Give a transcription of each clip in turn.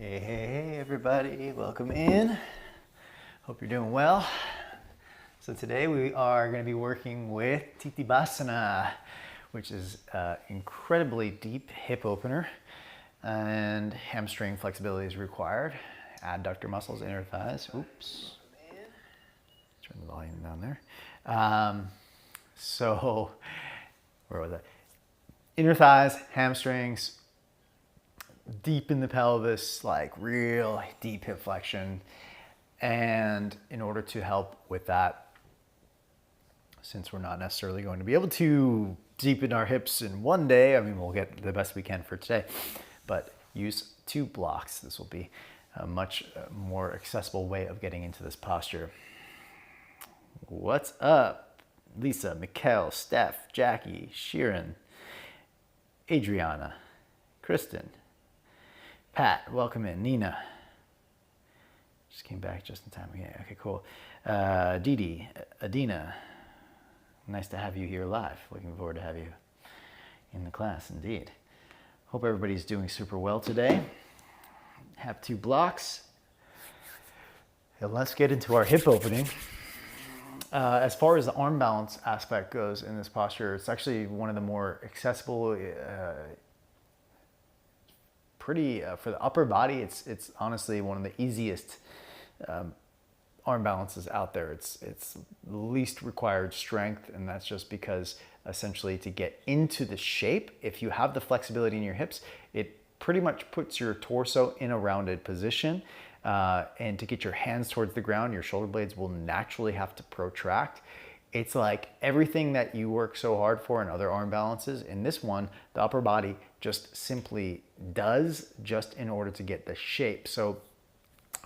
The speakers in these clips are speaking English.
Hey, everybody, welcome in. Hope you're doing well. So today we are going to be working with Titibhasana, which is an incredibly deep hip opener, and hamstring flexibility is required. Adductor muscles, inner thighs. Oops. Turn the volume down there. So, where was I? Inner thighs, hamstrings, deep in the pelvis, like real deep hip flexion. And in order to help with that, since we're not necessarily going to be able to deepen our hips in one day, I mean, we'll get the best we can for today, but use 2 blocks. This will be a much more accessible way of getting into this posture. What's up? Lisa, Mikkel, Steph, Jackie, Sheeran, Adriana, Kristen, Pat, welcome in. Nina, just came back just in time. Yeah, okay, cool. Dee Dee, Adina, nice to have you here live. Looking forward to have you in the class, indeed. Hope everybody's doing super well today. Have 2 blocks. And let's get into our hip opening. As far as the arm balance aspect goes in this posture, it's actually one of the more accessible, for the upper body, it's honestly one of the easiest arm balances out there. It's the least required strength, and that's just because essentially to get into the shape, if you have the flexibility in your hips, it pretty much puts your torso in a rounded position. And to get your hands towards the ground, your shoulder blades will naturally have to protract. It's like everything that you work so hard for in other arm balances, in this one, the upper body just simply does just in order to get the shape. So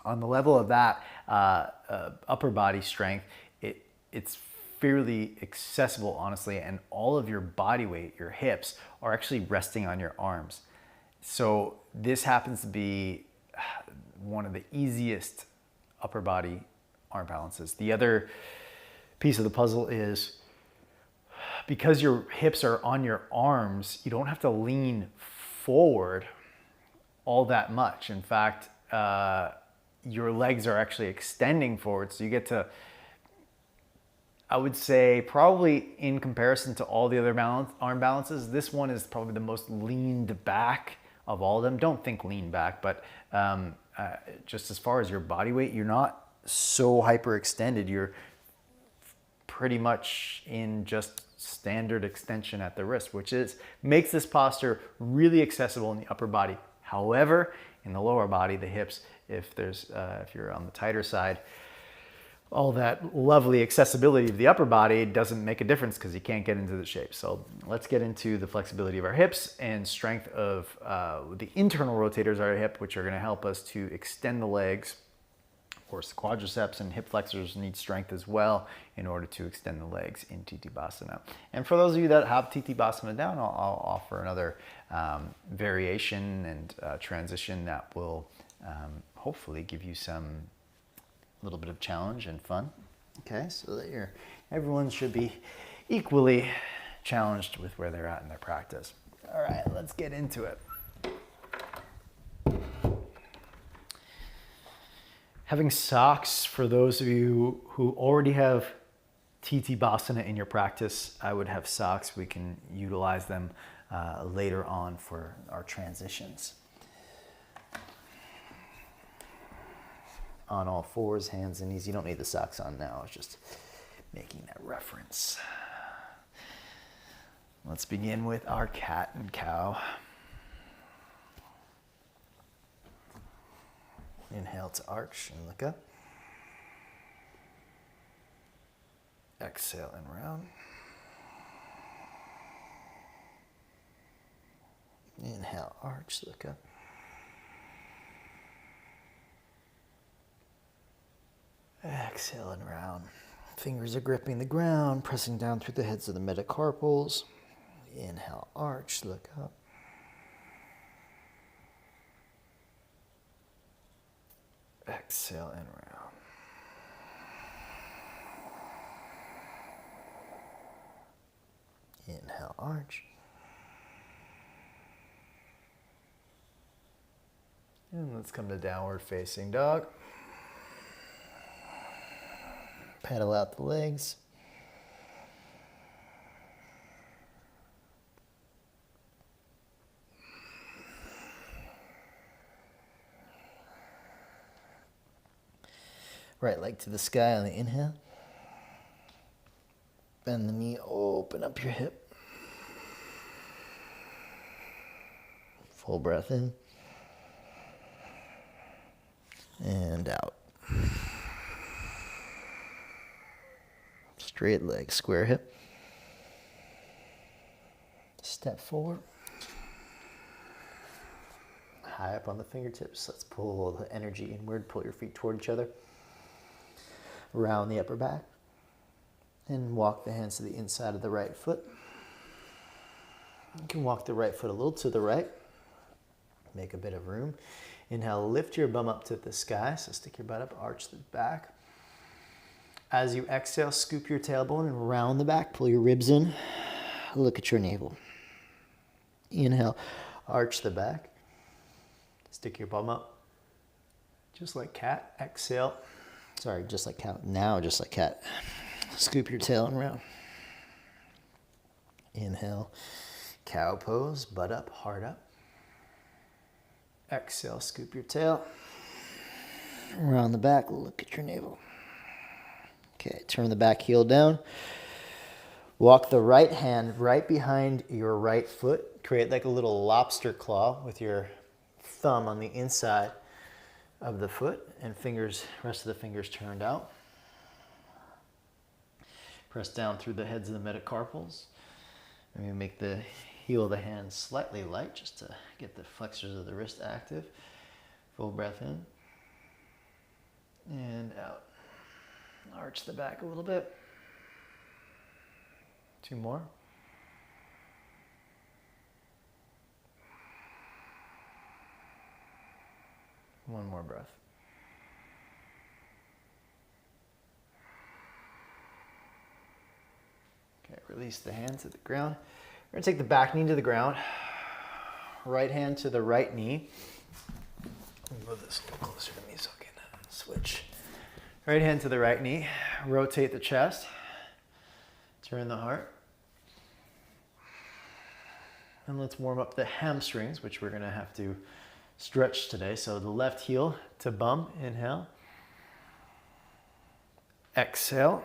on the level of that upper body strength, it's fairly accessible, honestly, and all of your body weight, your hips, are actually resting on your arms. So this happens to be one of the easiest upper body arm balances. The other piece of the puzzle is because your hips are on your arms, you don't have to lean forward all that much. In fact, your legs are actually extending forward, so you get to, I would say, probably in comparison to all the other arm balances, this one is probably the most leaned back of all of them. Don't think lean back, but just as far as your body weight, you're not so hyperextended. You're pretty much in just standard extension at the wrist, which makes this posture really accessible in the upper body. However, in the lower body, the hips, if you're on the tighter side, all that lovely accessibility of the upper body doesn't make a difference because you can't get into the shape. So let's get into the flexibility of our hips and strength of the internal rotators of our hip, which are going to help us to extend the legs. Of course, the quadriceps and hip flexors need strength as well in order to extend the legs in Titibhasana. And for those of you that have Titibhasana down, I'll offer another variation and transition that will hopefully give you some little bit of challenge and fun. Okay, so that everyone should be equally challenged with where they're at in their practice. All right, let's get into it. Having socks, for those of you who already have Titibhasana in your practice, I would have socks. We can utilize them later on for our transitions. On all fours, hands and knees. You don't need the socks on now. I was just making that reference. Let's begin with our cat and cow. Inhale to arch and look up. Exhale and round. Inhale, arch, look up. Exhale and round. Fingers are gripping the ground, pressing down through the heads of the metacarpals. Inhale, arch, look up. Exhale and round. Inhale, arch. And let's come to downward facing dog. Paddle out the legs. Right leg to the sky on the inhale. Bend the knee, open up your hip. Full breath in. And out. Straight leg, square hip. Step forward. High up on the fingertips. Let's pull the energy inward. Pull your feet toward each other. Round the upper back. And walk the hands to the inside of the right foot. You can walk the right foot a little to the right. Make a bit of room. Inhale, lift your bum up to the sky. So stick your butt up, arch the back. As you exhale, scoop your tailbone and round the back. Pull your ribs in. Look at your navel. Inhale, arch the back. Stick your bum up. Just like cat. Exhale. Sorry, just like cat. Now, just like cat. Scoop your tail and round. Inhale, cow pose, butt up, heart up. Exhale, scoop your tail. Round the back, look at your navel. Okay, turn the back heel down. Walk the right hand right behind your right foot. Create like a little lobster claw with your thumb on the inside of the foot and fingers, rest of the fingers turned out. Press down through the heads of the metacarpals. And we make the heel of the hand slightly light just to get the flexors of the wrist active. Full breath in and out. Arch the back a little bit. 2 more. One more breath. Okay, release the hands to the ground. We're gonna take the back knee to the ground. Right hand to the right knee. Move this a little closer to me so I can switch. Right hand to the right knee. Rotate the chest. Turn the heart. And let's warm up the hamstrings, which we're gonna have to stretch today. So the left heel to bum, inhale. Exhale.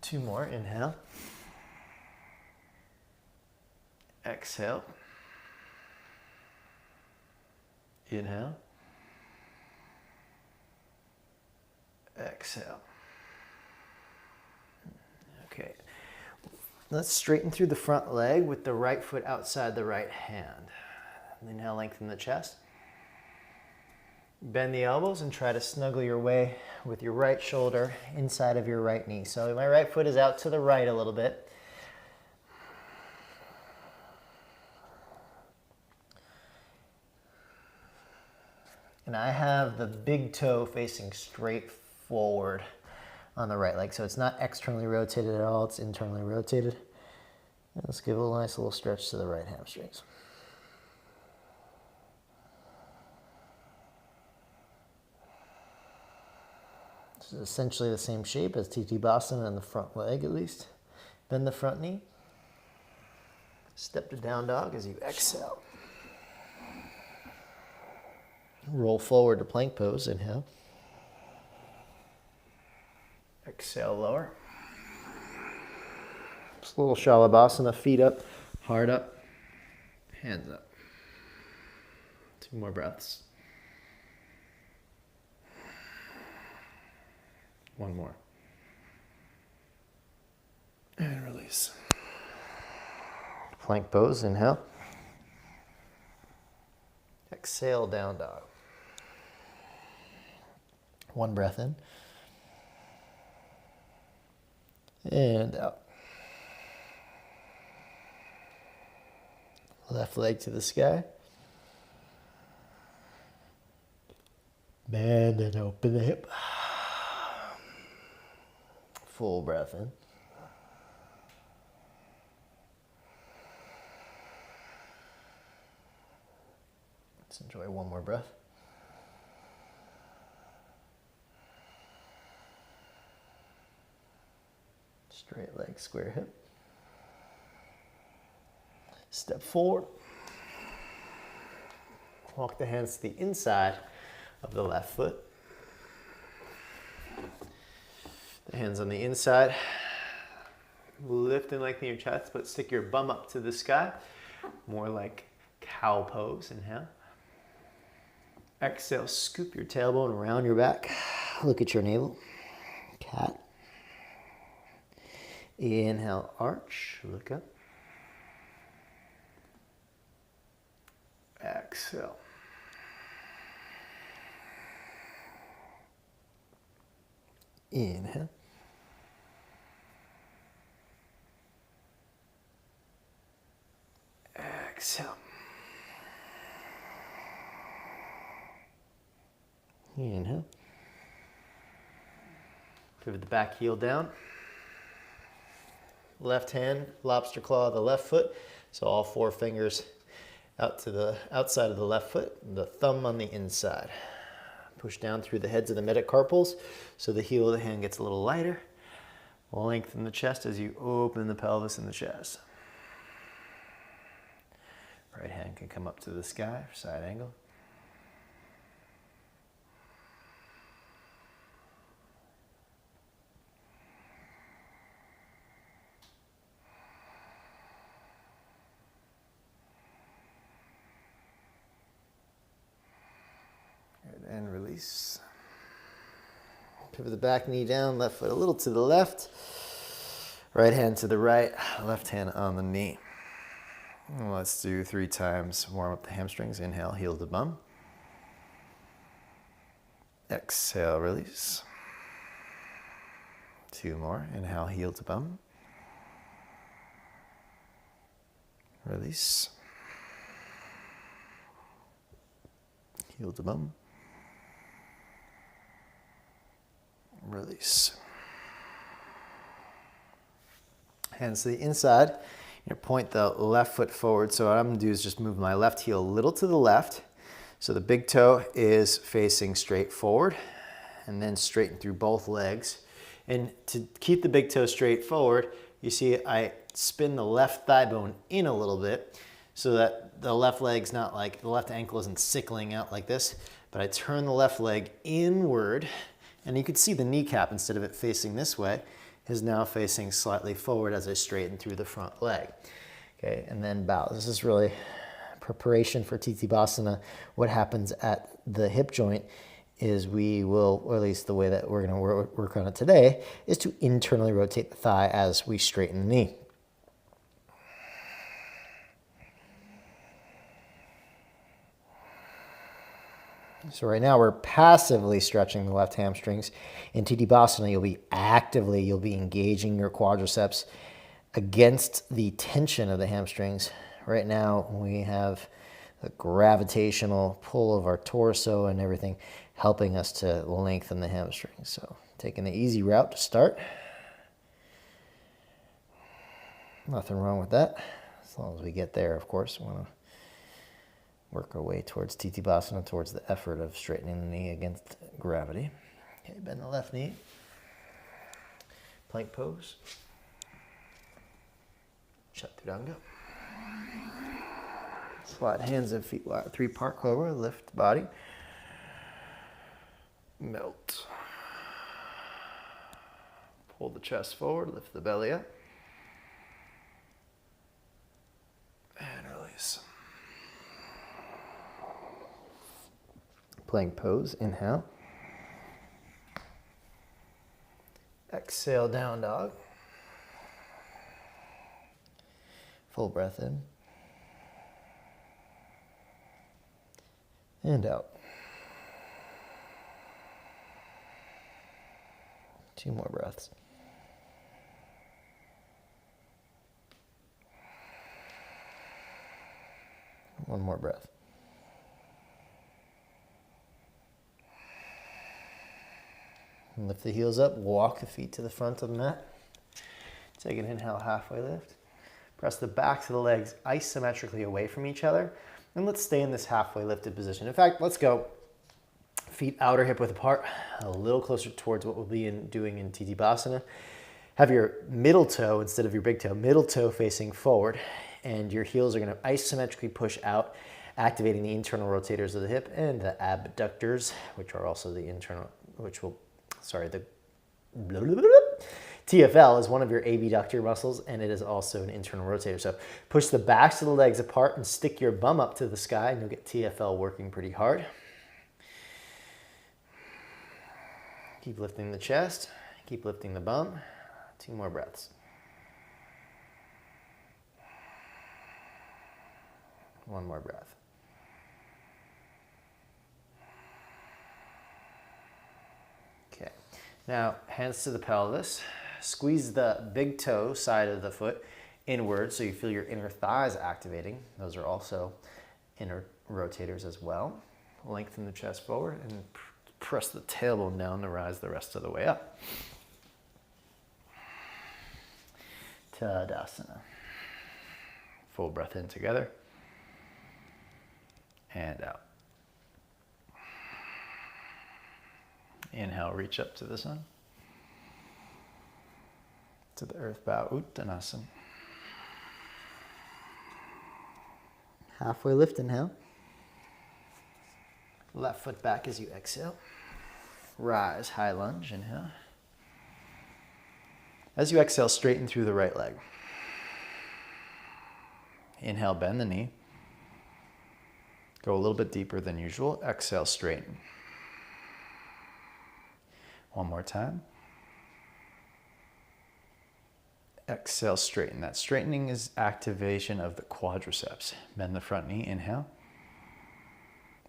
2 more, inhale. Exhale. Inhale. Exhale. Okay. Let's straighten through the front leg with the right foot outside the right hand. Inhale, lengthen the chest. Bend the elbows and try to snuggle your way with your right shoulder inside of your right knee. So my right foot is out to the right a little bit. And I have the big toe facing straight forward on the right leg. So it's not externally rotated at all, it's internally rotated. And let's give a nice little stretch to the right hamstrings. This is essentially the same shape as TT Boston on the front leg at least. Bend the front knee. Step to down dog as you exhale. Roll forward to plank pose, inhale. Exhale, lower. Just a little Shalabhasana, feet up, heart up, hands up. 2 more breaths. 1 more. And release. Plank pose, inhale. Exhale, down dog. 1 breath in. And out. Left leg to the sky. Bend and open the hip. Full breath in. Enjoy one more breath. Straight leg, square hip. Step forward. Walk the hands to the inside of the left foot. The hands on the inside. Lift and lengthen your chest, but stick your bum up to the sky. More like cow pose. Inhale. Exhale, scoop your tailbone around your back. Look at your navel. Cat. Inhale, arch, look up. Exhale. Inhale. Exhale. Inhale. Pivot the back heel down. Left hand, lobster claw of the left foot. So all 4 fingers out to the outside of the left foot, the thumb on the inside. Push down through the heads of the metacarpals so the heel of the hand gets a little lighter. Lengthen the chest as you open the pelvis and the chest. Right hand can come up to the sky for side angle. And release. Pivot the back knee down, left foot a little to the left. Right hand to the right, left hand on the knee. And let's do 3 times, warm up the hamstrings. Inhale, heel to bum. Exhale, release. 2 more. Inhale, heel to bum. Release. Heel to bum. Release. Hands to the inside. You're going to point the left foot forward. So what I'm going to do is just move my left heel a little to the left. So the big toe is facing straight forward and then straighten through both legs. And to keep the big toe straight forward, you see I spin the left thigh bone in a little bit so that the left leg's not like, the left ankle isn't sickling out like this, but I turn the left leg inward. And you can see the kneecap, instead of it facing this way, is now facing slightly forward as I straighten through the front leg. Okay, and then bow. This is really preparation for Titibhasana. What happens at the hip joint is we will, or at least the way that we're going to work on it today, is to internally rotate the thigh as we straighten the knee. So right now we're passively stretching the left hamstrings. In Titibhasana, you'll be engaging your quadriceps against the tension of the hamstrings. Right now we have the gravitational pull of our torso and everything helping us to lengthen the hamstrings. So taking the easy route to start. Nothing wrong with that, as long as we get there, of course. We want to work our way towards Titibhasana, towards the effort of straightening the knee against gravity. Okay, bend the left knee. Plank pose. Chaturanga. Slide hands and feet wide. 3-part cobra, lift the body. Melt. Pull the chest forward, lift the belly up. And release. Plank pose, inhale. Exhale, down dog. Full breath in. And out. 2 more breaths. One more breath. And lift the heels up, walk the feet to the front of the mat. Take an inhale, halfway lift. Press the backs of the legs isometrically away from each other. And let's stay in this halfway lifted position. In fact, let's go feet outer hip width apart, a little closer towards what we'll be doing in Titibhasana. Have your middle toe instead of your big toe, middle toe facing forward, and your heels are going to isometrically push out, activating the internal rotators of the hip and the abductors, which are also the internal, the TFL is one of your abductor muscles, and it is also an internal rotator. So push the backs of the legs apart and stick your bum up to the sky, and you'll get TFL working pretty hard. Keep lifting the chest, keep lifting the bum. 2 more breaths. One more breath. Okay, now hands to the pelvis. Squeeze the big toe side of the foot inward so you feel your inner thighs activating. Those are also inner rotators as well. Lengthen the chest forward and press the tailbone down to rise the rest of the way up. Tadasana. Full breath in together and out. Inhale, reach up to the sun. To the earth bow, Uttanasana. Halfway lift, inhale. Left foot back as you exhale. Rise, high lunge, inhale. As you exhale, straighten through the right leg. Inhale, bend the knee. Go a little bit deeper than usual. Exhale, straighten. One more time. Exhale, straighten. That straightening is activation of the quadriceps. Bend the front knee, inhale.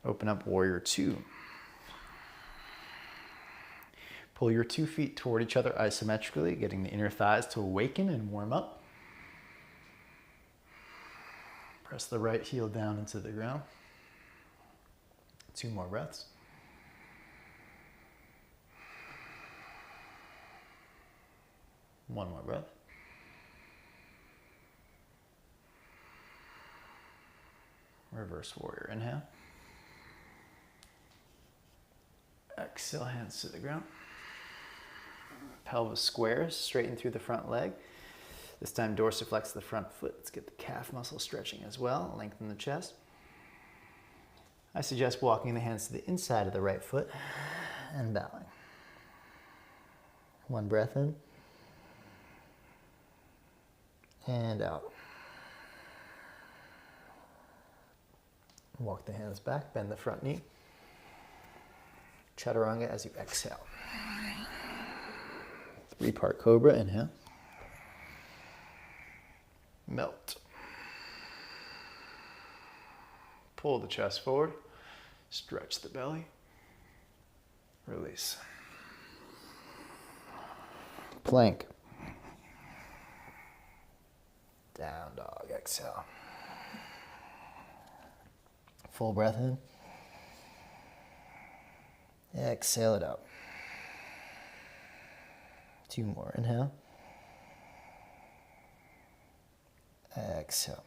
Open up, warrior 2. Pull your 2 feet toward each other isometrically, getting the inner thighs to awaken and warm up. Press the right heel down into the ground. 2 more breaths. One more breath. Reverse warrior, inhale. Exhale, hands to the ground. Pelvis squares, straighten through the front leg. This time dorsiflex the front foot. Let's get the calf muscle stretching as well. Lengthen the chest. I suggest walking the hands to the inside of the right foot and bowing. 1 breath in and out. Walk the hands back, bend the front knee. Chaturanga as you exhale. 3-part cobra, inhale. Melt. Pull the chest forward. Stretch the belly. Release. Plank. Down dog, exhale. Full breath in. Exhale it out. 2 more, inhale. Exhale.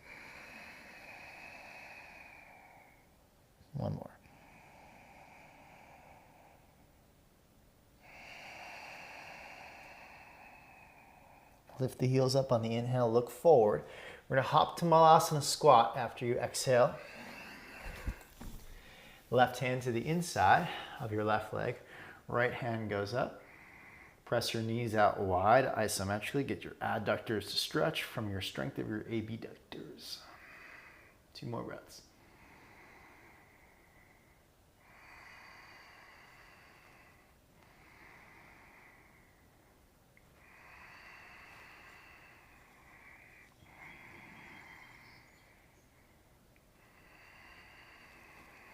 1 more. Lift the heels up on the inhale, look forward. We're gonna hop to Malasana squat after you exhale. Left hand to the inside of your left leg. Right hand goes up. Press your knees out wide, isometrically. Get your adductors to stretch from your strength of your abductors. 2 more breaths.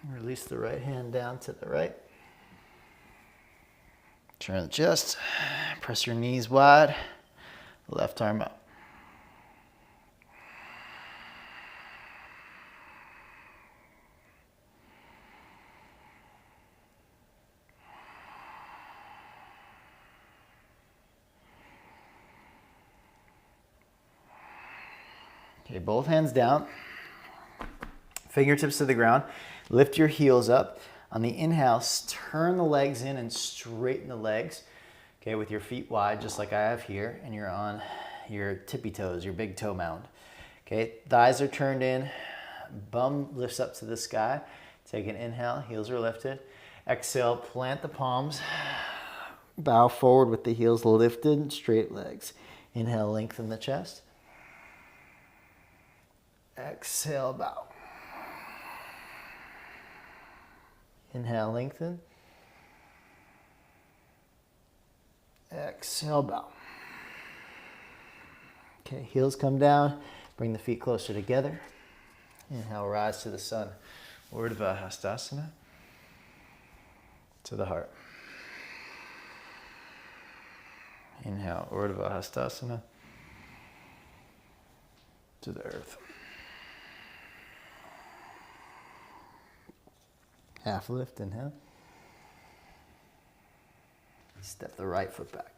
Release the right hand down to the right. Turn the chest. Press your knees wide. Left arm up. Okay, both hands down. Fingertips to the ground. Lift your heels up. On the inhale, turn the legs in and straighten the legs. Okay, with your feet wide, just like I have here, and you're on your tippy toes, your big toe mound. Okay, thighs are turned in, bum lifts up to the sky. Take an inhale, heels are lifted. Exhale, plant the palms. Bow forward with the heels lifted, straight legs. Inhale, lengthen the chest. Exhale, bow. Inhale, lengthen. Exhale, bow. Okay, heels come down. Bring the feet closer together. Inhale, rise to the sun. Urdhva Hastasana. To the heart. Inhale, Urdhva Hastasana. To the earth. Half lift, inhale. Step the right foot back.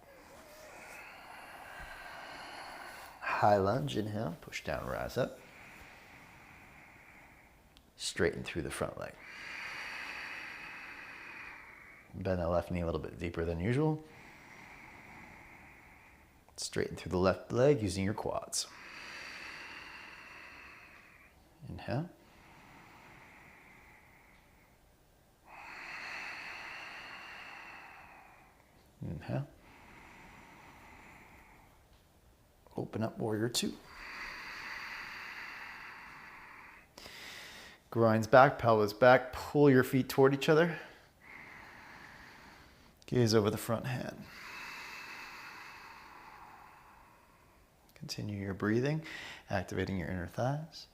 High lunge, inhale, push down, rise up. Straighten through the front leg. Bend the left knee a little bit deeper than usual. Straighten through the left leg using your quads. Inhale. Inhale. Open up, warrior two. Groins back, pelvis back. Pull your feet toward each other. Gaze over the front hand. Continue your breathing, activating your inner thighs.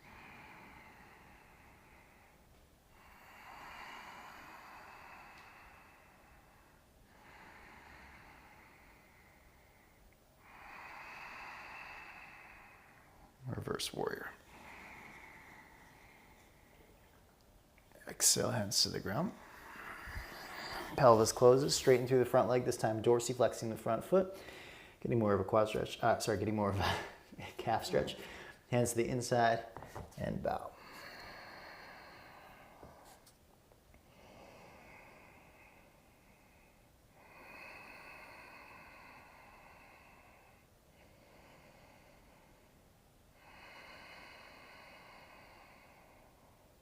Reverse warrior. Exhale, hands to the ground. Pelvis closes, straighten through the front leg, this time dorsiflexing the front foot. Getting more of a quad stretch, getting more of a calf stretch. Hands to the inside and bow.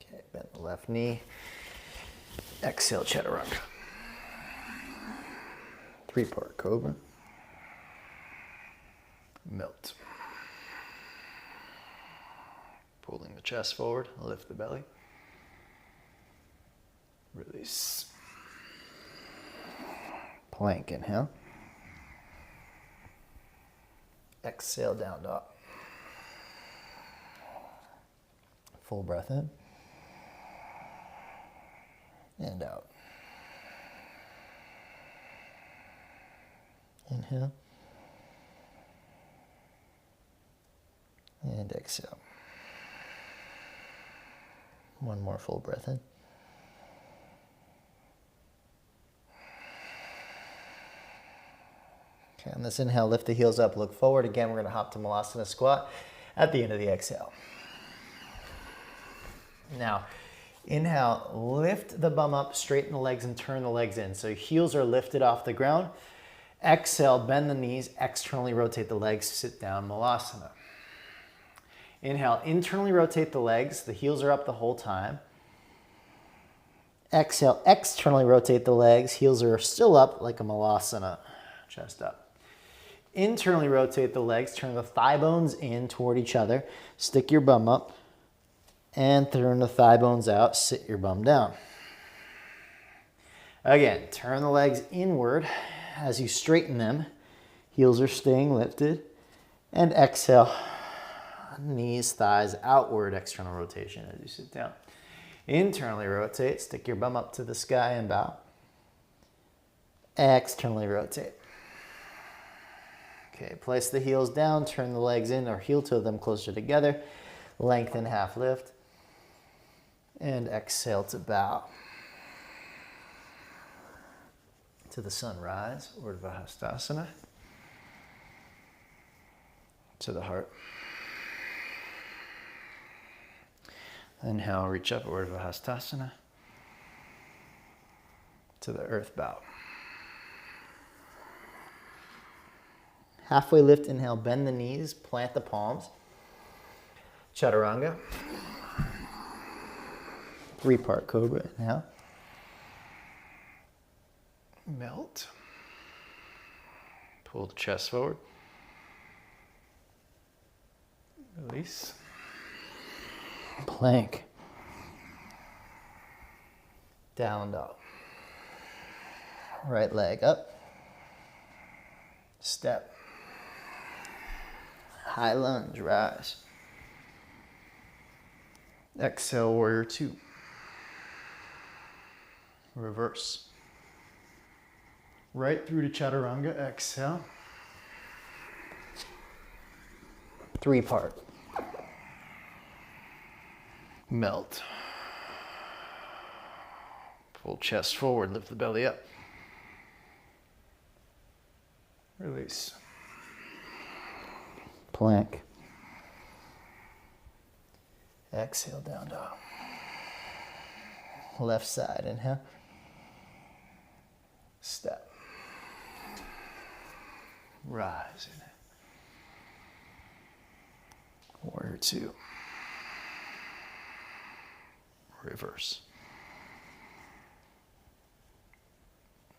Okay, bend the left knee. Exhale, Chaturanga. Three-part cobra. Melt. Pulling the chest forward, lift the belly. Release. Plank, inhale. Exhale, down dog. Full breath in. And out. Inhale. And exhale. One more full breath in. Okay, on this inhale, lift the heels up, look forward. Again, we're going to hop to Malasana squat at the end of the exhale. Now, inhale, lift the bum up, straighten the legs, and turn the legs in. So heels are lifted off the ground. Exhale, bend the knees, externally rotate the legs, sit down, Malasana. Inhale, internally rotate the legs. The heels are up the whole time. Exhale, externally rotate the legs. Heels are still up like a Malasana, chest up. Internally rotate the legs. Turn the thigh bones in toward each other. Stick your bum up. And turn the thigh bones out. Sit your bum down. Again, turn the legs inward as you straighten them. Heels are staying lifted. And exhale. Knees, thighs outward, external rotation as you sit down. Internally rotate, stick your bum up to the sky and bow. Externally rotate. Okay, place the heels down, turn the legs in or heel toe them closer together. Lengthen, half lift. And exhale to bow. To the sunrise, Urdhva Hastasana. To the heart. Inhale, reach up, Urdhva Hastasana. To the earth bow. Halfway lift, inhale, bend the knees, plant the palms. Chaturanga. 3-part cobra, inhale. Melt. Pull the chest forward. Release. Plank. Down dog. Right leg up. Step. High lunge, rise. Exhale, warrior two. Reverse. Right through to chaturanga, exhale. 3-part. Melt. Pull chest forward, lift the belly up. Release. Plank. Exhale, down dog. Left side, inhale. Step. Rise. Inhale. Warrior two. Reverse.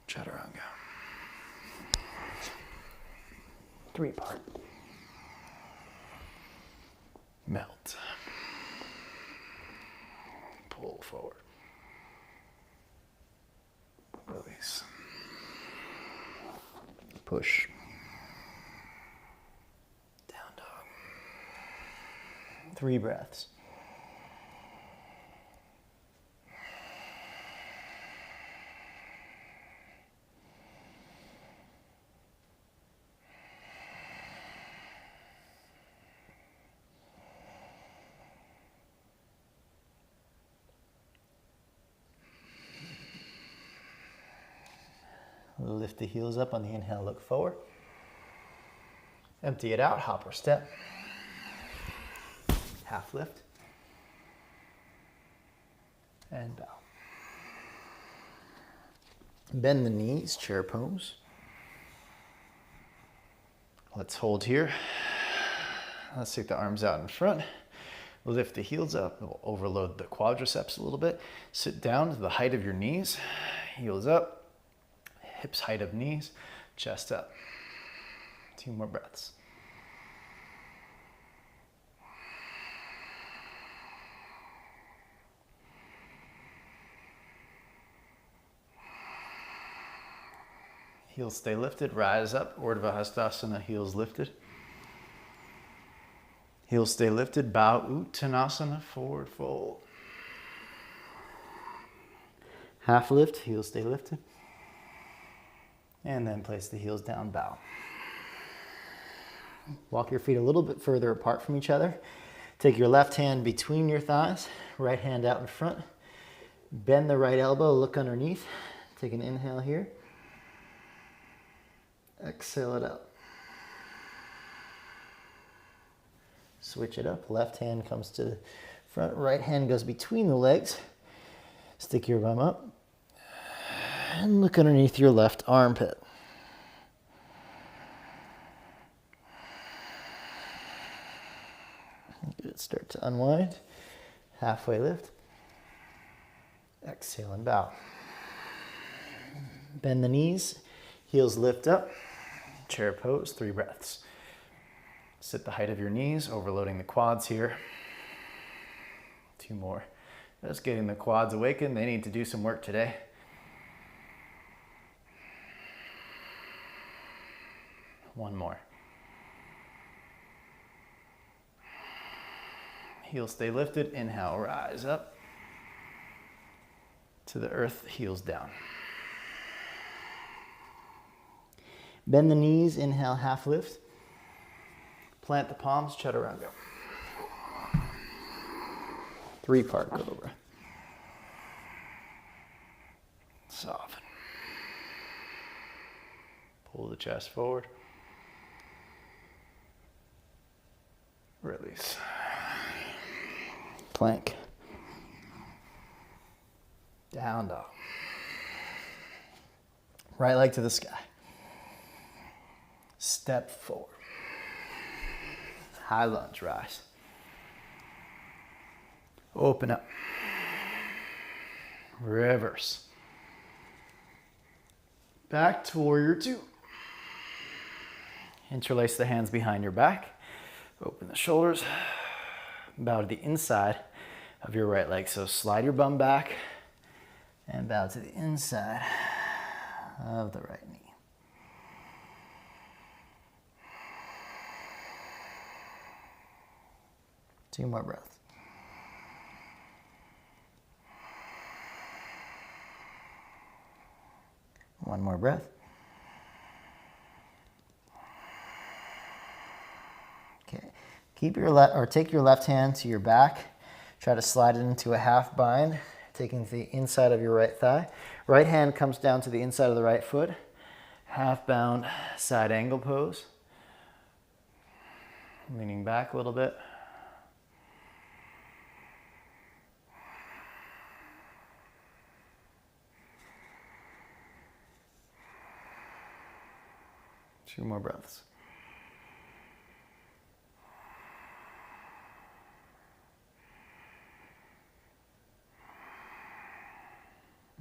Chaturanga. 3-part. Melt. Pull forward. Release. Push. Down dog. 3 breaths. Lift the heels up on the inhale, look forward. Empty it out, hop or step. Half lift. And bow. Bend the knees, chair pose. Let's hold here. Let's take the arms out in front. Lift the heels up. We'll overload the quadriceps a little bit. Sit down to the height of your knees. Heels up. Hips height of knees. Chest up. 2 more breaths. Heels stay lifted. Rise up. Urdhva Hastasana. Heels lifted. Heels stay lifted. Bow Uttanasana. Forward fold. Half lift, heels stay lifted. And then place the heels down, bow. Walk your feet a little bit further apart from each other. Take your left hand between your thighs, right hand out in front. Bend the right elbow, look underneath. Take an inhale here. Exhale it out. Switch it up. Left hand comes to the front. Right hand goes between the legs. Stick your bum up. And look underneath your left armpit. Good. Start to unwind. Halfway lift. Exhale and bow. Bend the knees. Heels lift up. Chair pose, 3 breaths. Sit the height of your knees, overloading the quads here. 2 more. Just getting the quads awakened. They need to do some work today. One more. Heels stay lifted. Inhale, rise up. To the earth, heels down. Bend the knees, inhale, half lift. Plant the palms, chaturanga. 3-part cobra. Soften. Pull the chest forward. Release. Plank. Down dog. Right leg to the sky. Step forward. High lunge, rise. Open up. Reverse. Back to warrior two. Interlace the hands behind your back. Open the shoulders. Bow to the inside of your right leg. So slide your bum back and bow to the inside of the right knee. Two more breaths. One more breath. Okay. Keep your take your left hand to your back. Try to slide it into a half bind, taking the inside of your right thigh. Right hand comes down to the inside of the right foot. Half bound side angle pose. Leaning back a little bit. Two more breaths.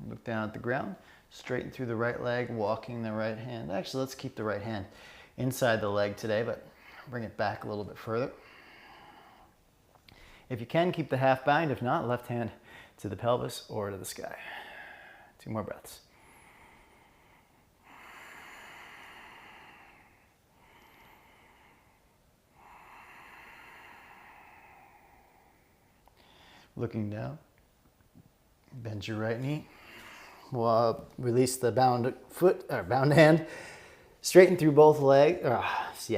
Look down at the ground, straighten through the right leg, walking the right hand. Actually, let's keep the right hand inside the leg today, but bring it back a little bit further. If you can, keep the half bind. If not, left hand to the pelvis or to the sky. Two more breaths. Looking down, bend your right knee. We'll release the bound foot or bound hand. Straighten through both legs.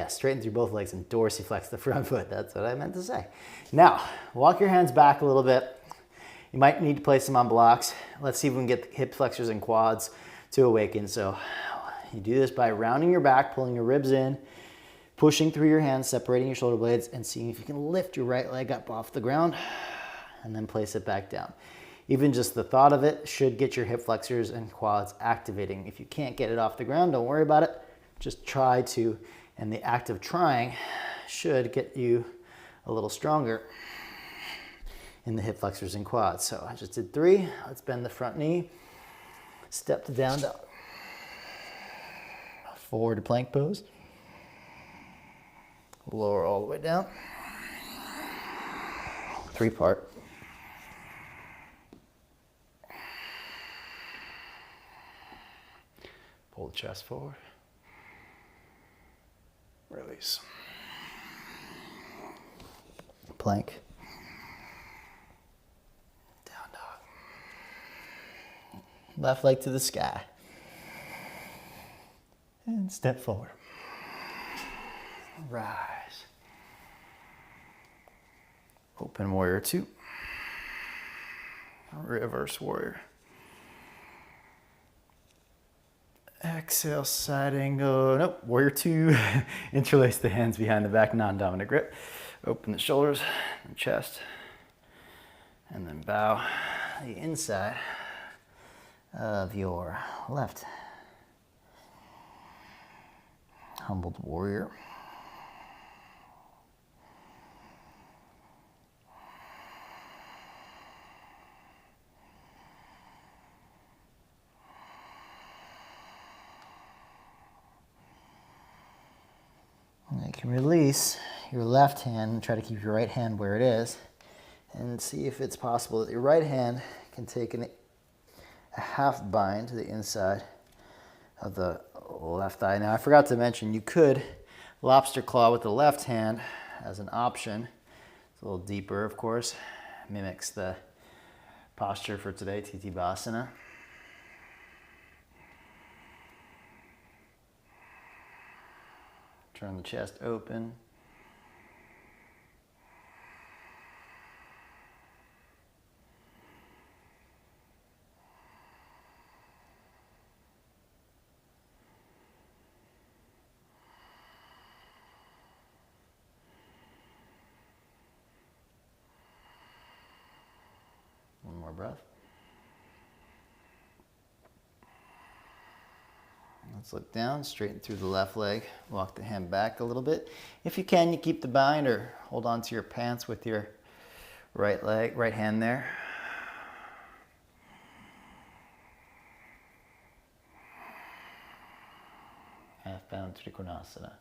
Straighten through both legs and dorsiflex the front foot. That's what I meant to say. Now, walk your hands back a little bit. You might need to place them on blocks. Let's see if we can get the hip flexors and quads to awaken. So you do this by rounding your back, pulling your ribs in, pushing through your hands, separating your shoulder blades, and seeing if you can lift your right leg up off the ground and then place it back down. Even just the thought of it should get your hip flexors and quads activating. If you can't get it off the ground, don't worry about it. Just try to, and the act of trying should get you a little stronger in the hip flexors and quads. So I just did 3. Let's bend the front knee. Step to down dog. Forward to plank pose. Lower all the way down. 3-part. Pull the chest forward. Release. Plank. Down dog. Left leg to the sky. And step forward. Rise. Open warrior 2. Reverse warrior. Exhale, side angle. Nope, warrior 2. Interlace the hands behind the back, non-dominant grip. Open the shoulders and chest. And then bow the inside of your left. Humbled warrior. You can release your left hand and try to keep your right hand where it is and see if it's possible that your right hand can take a half bind to the inside of the left thigh. Now I forgot to mention you could lobster claw with the left hand as an option. It's a little deeper, of course, mimics the posture for today, Titibhasana. Turn the chest open. One more breath. Let's look down, straighten through the left leg, walk the hand back a little bit. If you can, you keep the bind or hold on to your pants with your right leg, right hand there. Half-bound Trikonasana.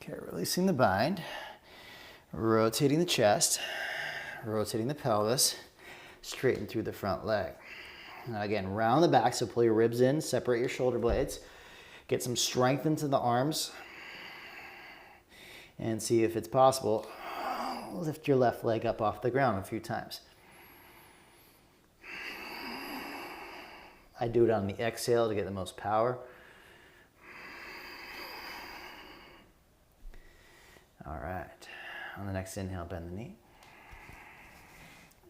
Okay, releasing the bind, rotating the chest, rotating the pelvis, straighten through the front leg. Now again, round the back, so pull your ribs in, separate your shoulder blades, get some strength into the arms, and see if it's possible, lift your left leg up off the ground a few times. I do it on the exhale to get the most power. All right, on the next inhale, bend the knee.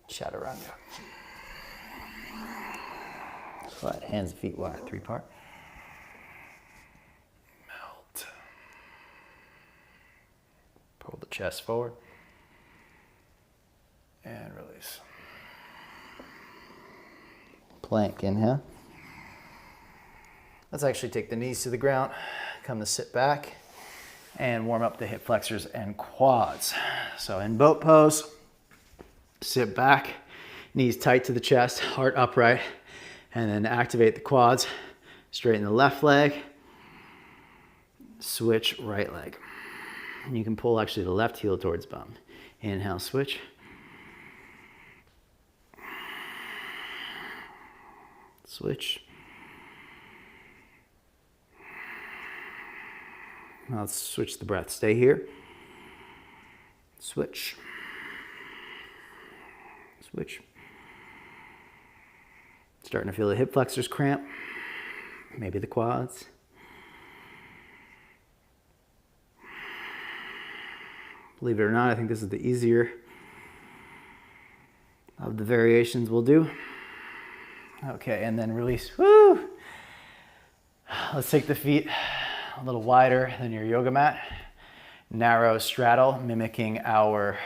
Chaturanga. Flat, hands and feet wide, 3-part. Melt. Pull the chest forward. And release. Plank, inhale. Let's actually take the knees to the ground, come to sit back, and warm up the hip flexors and quads. So in boat pose, sit back, knees tight to the chest, heart upright, and then activate the quads. Straighten the left leg, switch right leg. And you can pull actually the left heel towards bum. Inhale, switch. Switch. Now let's switch the breath. Stay here. Switch. Switch. Starting to feel the hip flexors cramp. Maybe the quads. Believe it or not, I think this is the easier of the variations we'll do. Okay, and then release. Woo! Let's take the feet a little wider than your yoga mat. Narrow straddle, mimicking our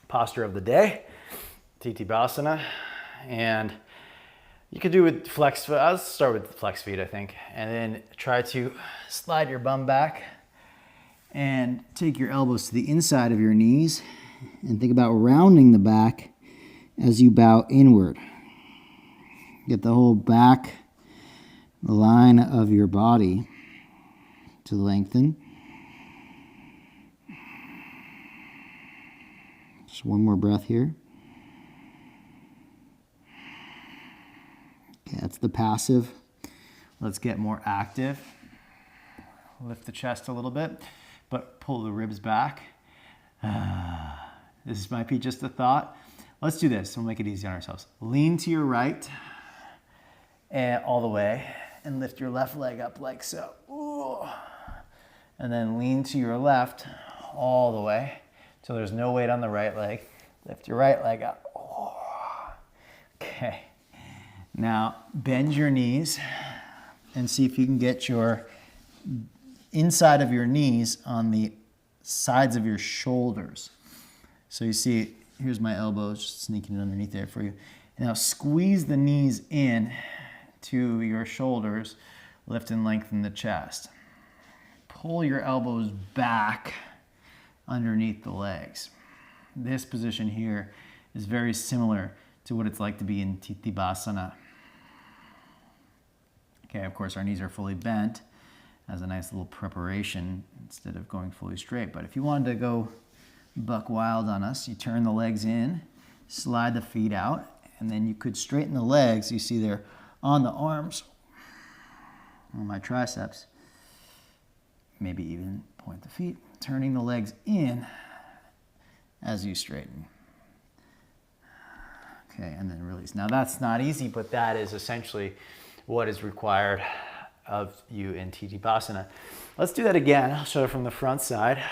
posture of the day, Tittibhasana. And you could do with flex, I'll start with flex feet, I think. And then try to slide your bum back and take your elbows to the inside of your knees and think about rounding the back as you bow inward. Get the whole back line of your body to lengthen. Just one more breath here. Okay, that's the passive. Let's get more active. Lift the chest a little bit, but pull the ribs back. This might be just a thought. Let's do this. We'll make it easy on ourselves. Lean to your right and all the way, and lift your left leg up like so. Ooh. And then lean to your left all the way till there's no weight on the right leg. Lift your right leg up. Oh. Okay. Now bend your knees and see if you can get your inside of your knees on the sides of your shoulders. So you see, here's my elbows, just sneaking it underneath there for you. And now squeeze the knees in to your shoulders, lift and lengthen the chest. Pull your elbows back underneath the legs. This position here is very similar to what it's like to be in Tittibhasana. Okay, of course our knees are fully bent as a nice little preparation instead of going fully straight. But if you wanted to go buck wild on us, you turn the legs in, slide the feet out, and then you could straighten the legs. You see they're on the arms, on my triceps. Maybe even point the feet, turning the legs in as you straighten. Okay, and then release. Now that's not easy, but that is essentially what is required of you in Tittibhasana. Let's do that again. I'll show it from the front side.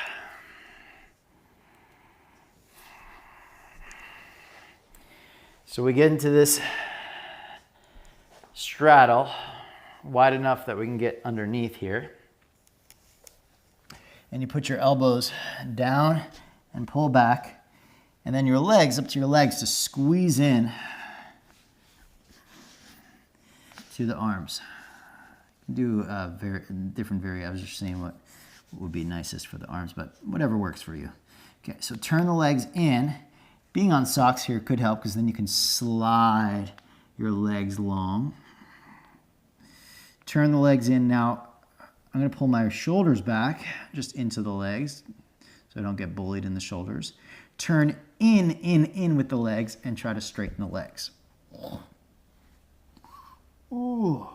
So we get into this straddle wide enough that we can get underneath here. And you put your elbows down and pull back, and then your legs, up to your legs, to squeeze in to the arms. Do different variations. I was just saying what would be nicest for the arms, but whatever works for you. Okay, so turn the legs in. Being on socks here could help because then you can slide your legs long. Turn the legs in. Now, I'm going to pull my shoulders back just into the legs so I don't get bullied in the shoulders. Turn in with the legs and try to straighten the legs. Ooh.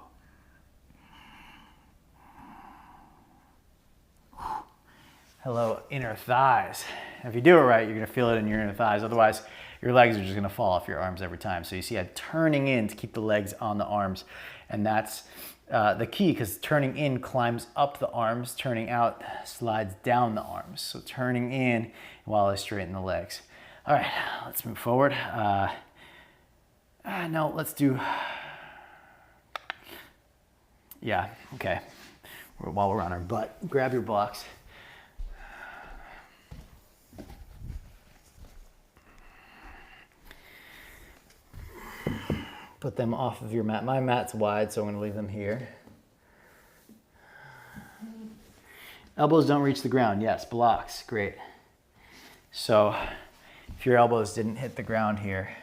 Hello, inner thighs. If you do it right, you're going to feel it in your inner thighs. Otherwise, your legs are just going to fall off your arms every time. So you see I'm turning in to keep the legs on the arms. And that's the key, because turning in climbs up the arms, turning out slides down the arms. So turning in while I straighten the legs. All right, let's move forward. No, let's do, yeah, okay. While we're on our butt, grab your blocks. Put them off of your mat. My mat's wide, so I'm going to leave them here. Elbows don't reach the ground. Yes, blocks. Great. So if your elbows didn't hit the ground here,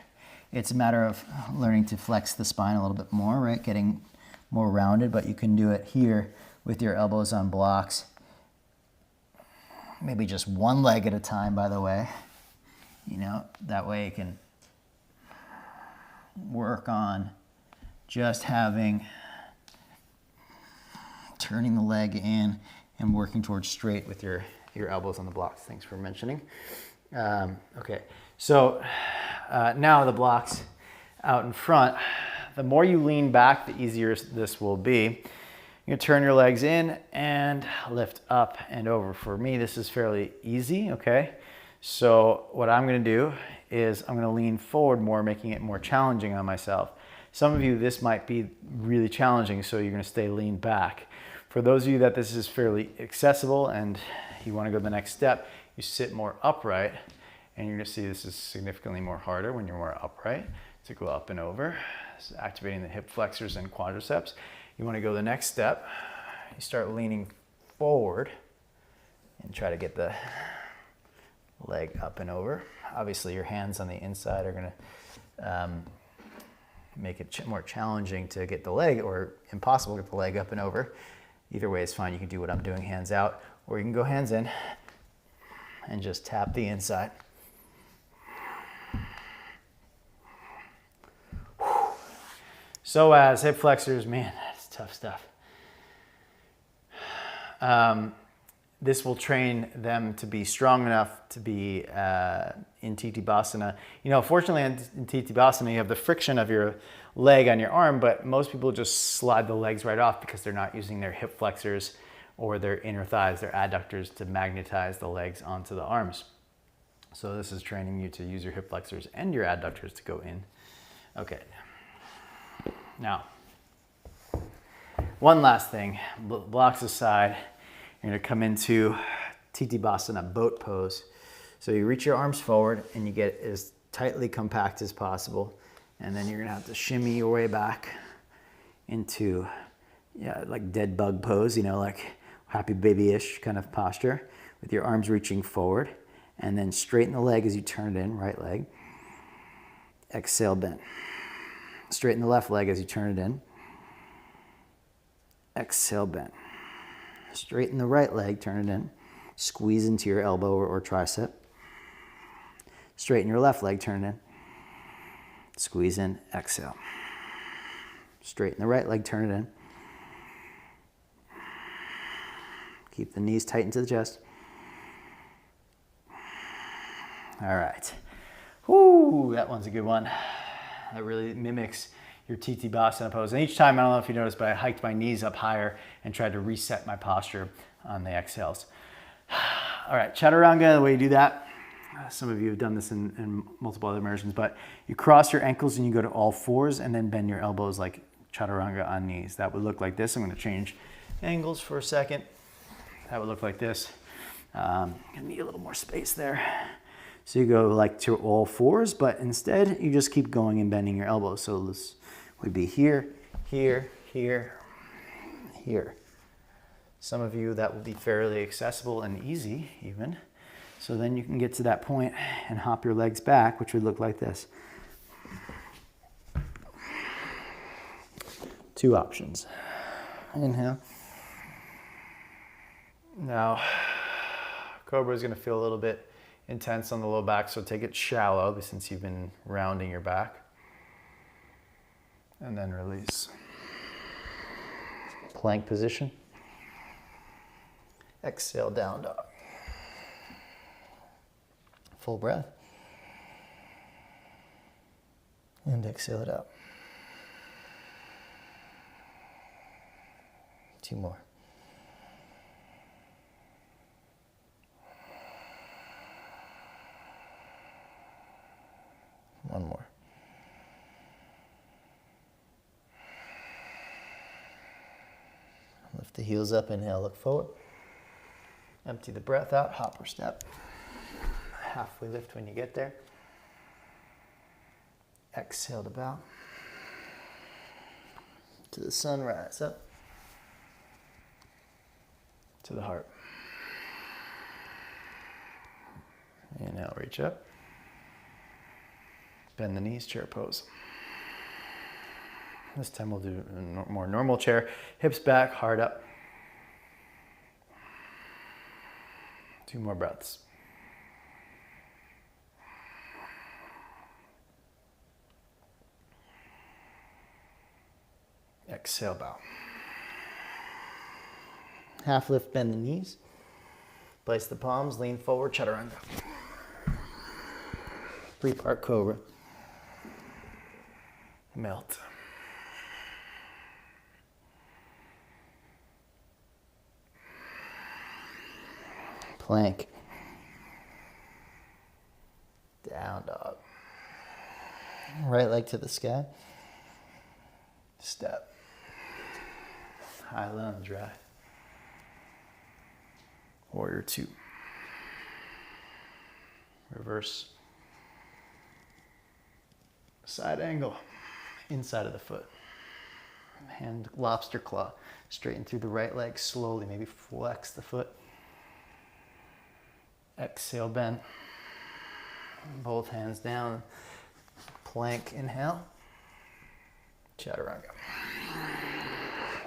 it's a matter of learning to flex the spine a little bit more, right? Getting more rounded, but you can do it here with your elbows on blocks. Maybe just one leg at a time, by the way. You know, that way you can work on just turning the leg in and working towards straight with your elbows on the blocks. Thanks for mentioning. Okay, so now the blocks out in front. The more you lean back, the easier this will be. You're gonna turn your legs in and lift up and over. For me, this is fairly easy, okay? So what I'm gonna do is I'm gonna lean forward more, making it more challenging on myself. Some of you, this might be really challenging, so you're gonna stay leaned back. For those of you that this is fairly accessible and you wanna go the next step, you sit more upright, and you're gonna see this is significantly more harder when you're more upright to go up and over. This is activating the hip flexors and quadriceps. You wanna go the next step, you start leaning forward and try to get the leg up and over. Obviously your hands on the inside are gonna make it more challenging to get the leg, or impossible to get the leg up and over. Either way is fine. You can do what I'm doing, hands out, or you can go hands in and just tap the inside. Psoas, hip flexors, man, that's tough stuff. This will train them to be strong enough to be in Titibhasana. You know, fortunately in Titibhasana, you have the friction of your leg on your arm, but most people just slide the legs right off because they're not using their hip flexors or their inner thighs, their adductors, to magnetize the legs onto the arms. So this is training you to use your hip flexors and your adductors to go in. Okay. Now, one last thing, blocks aside. You're gonna come into Titibhasana, boat pose. So you reach your arms forward and you get as tightly compact as possible. And then you're gonna have to shimmy your way back into, yeah, like dead bug pose, you know, like happy baby-ish kind of posture with your arms reaching forward. And then straighten the leg as you turn it in, right leg. Exhale, bend. Straighten the left leg as you turn it in. Exhale, bend. Straighten the right leg, turn it in. Squeeze into your elbow or tricep. Straighten your left leg, turn it in. Squeeze in, exhale. Straighten the right leg, turn it in. Keep the knees tight into the chest. All right. Whoo, that one's a good one. That really mimics your Titibhasana pose. And each time, I don't know if you noticed, but I hiked my knees up higher and tried to reset my posture on the exhales. All right, Chaturanga, the way you do that, Some of you have done this in multiple other immersions, but you cross your ankles and you go to all fours and then bend your elbows like chaturanga on knees. That would look like this. I'm going to change angles for a second. That would look like this. I need a little more space there. So you go like to all fours, but instead you just keep going and bending your elbows. So this would be here, here, here, here. Some of you that will be fairly accessible and easy even. So then you can get to that point and hop your legs back, which would look like this. 2 options. Inhale. Now, Cobra is going to feel a little bit intense on the low back, so take it shallow since you've been rounding your back. And then release. Plank position. Exhale, down dog. Full breath. And exhale it out. 2 more. One more. Lift the heels up, inhale, look forward. Empty the breath out, hop or step. Halfway lift when you get there. Exhale to bow. To the sun, rise up. To the heart. Inhale, reach up. Bend the knees, chair pose. This time we'll do a more normal chair. Hips back, heart up. 2 more breaths. Exhale, bow. Half lift, bend the knees. Place the palms, lean forward, chaturanga. 3-part cobra. Melt. Plank. Down dog. Right leg to the sky. Step. High lunge, right. Warrior 2. Reverse. Side angle. Inside of the foot. Hand lobster claw. Straighten through the right leg slowly. Maybe flex the foot. Exhale, bend. Both hands down. Plank, inhale. Chaturanga.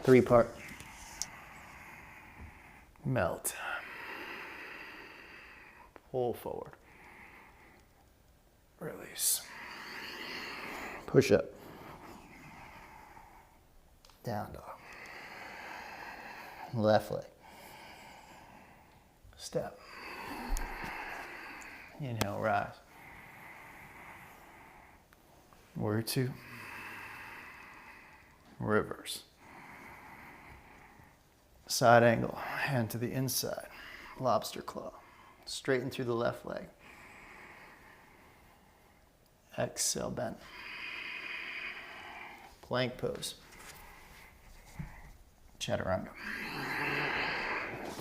3-part. Melt. Pull forward. Release. Push up. Down dog. Left leg. Step. Inhale, rise. Warrior 2. Reverse. Side angle, hand to the inside. Lobster claw. Straighten through the left leg. Exhale, bend. Plank pose. Chaturanga.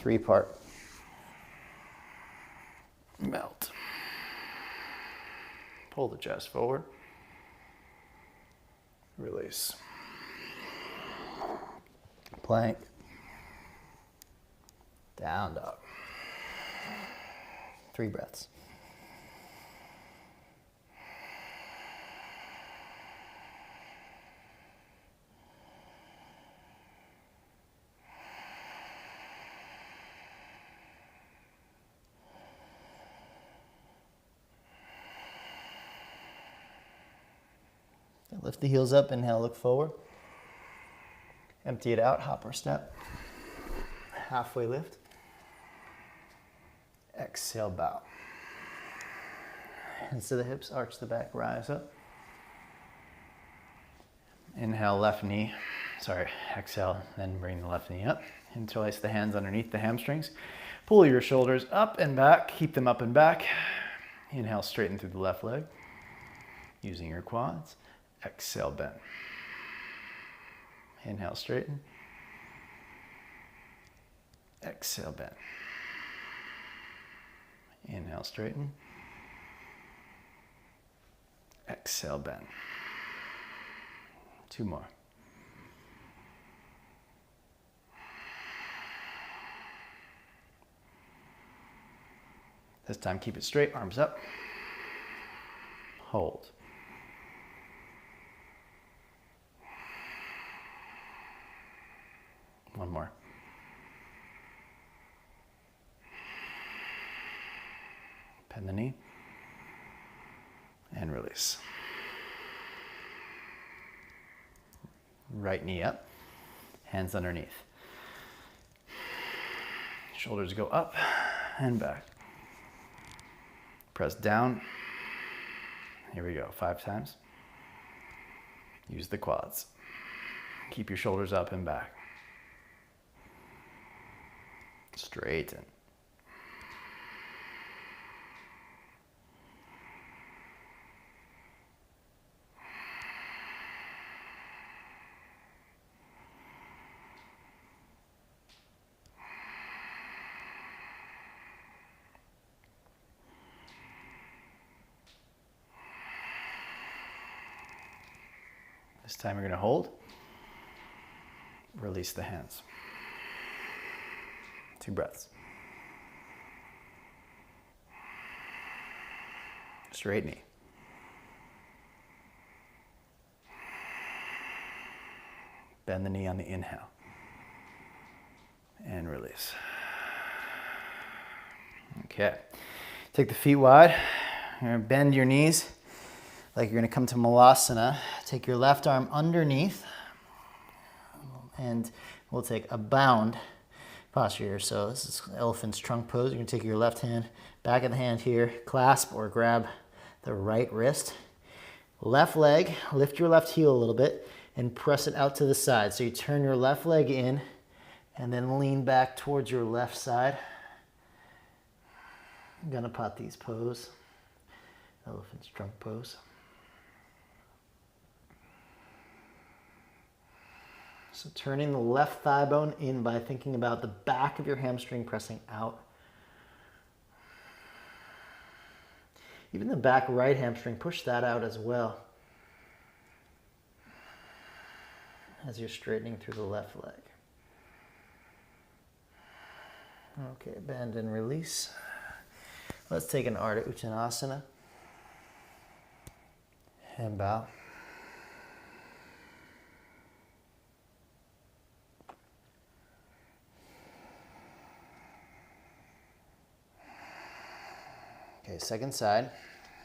3-part. Melt. Pull the chest forward. Release. Plank. Down dog. 3 breaths. Lift the heels up, inhale, look forward. Empty it out, hop or step. Halfway lift. Exhale, bow. Hands to the hips, arch the back, rise up. Inhale, left knee. Exhale, then bring the left knee up. Interlace the hands underneath the hamstrings. Pull your shoulders up and back, keep them up and back. Inhale, straighten through the left leg, using your quads. Exhale, bend. Inhale, straighten. Exhale, bend. Inhale, straighten. Exhale, bend. 2 more. This time, keep it straight, arms up. Hold. One more. Bend the knee. And release. Right knee up, hands underneath. Shoulders go up and back. Press down. Here we go, 5 times. Use the quads. Keep your shoulders up and back. Straighten. This time we're going to hold. Release the hands. 2 breaths. Straight knee. Bend the knee on the inhale. And release. Okay. Take the feet wide. You're going to bend your knees like you're going to come to Malasana. Take your left arm underneath. And we'll take a bound posture here. So this is elephant's trunk pose. You're going to take your left hand, back of the hand here, clasp or grab the right wrist. Left leg, lift your left heel a little bit and press it out to the side. So you turn your left leg in and then lean back towards your left side. Ganapathis pose, elephant's trunk pose. So turning the left thigh bone in by thinking about the back of your hamstring pressing out. Even the back right hamstring, push that out as well as you're straightening through the left leg. Okay, bend and release. Let's take an Ardha Uttanasana and bow. Okay, second side.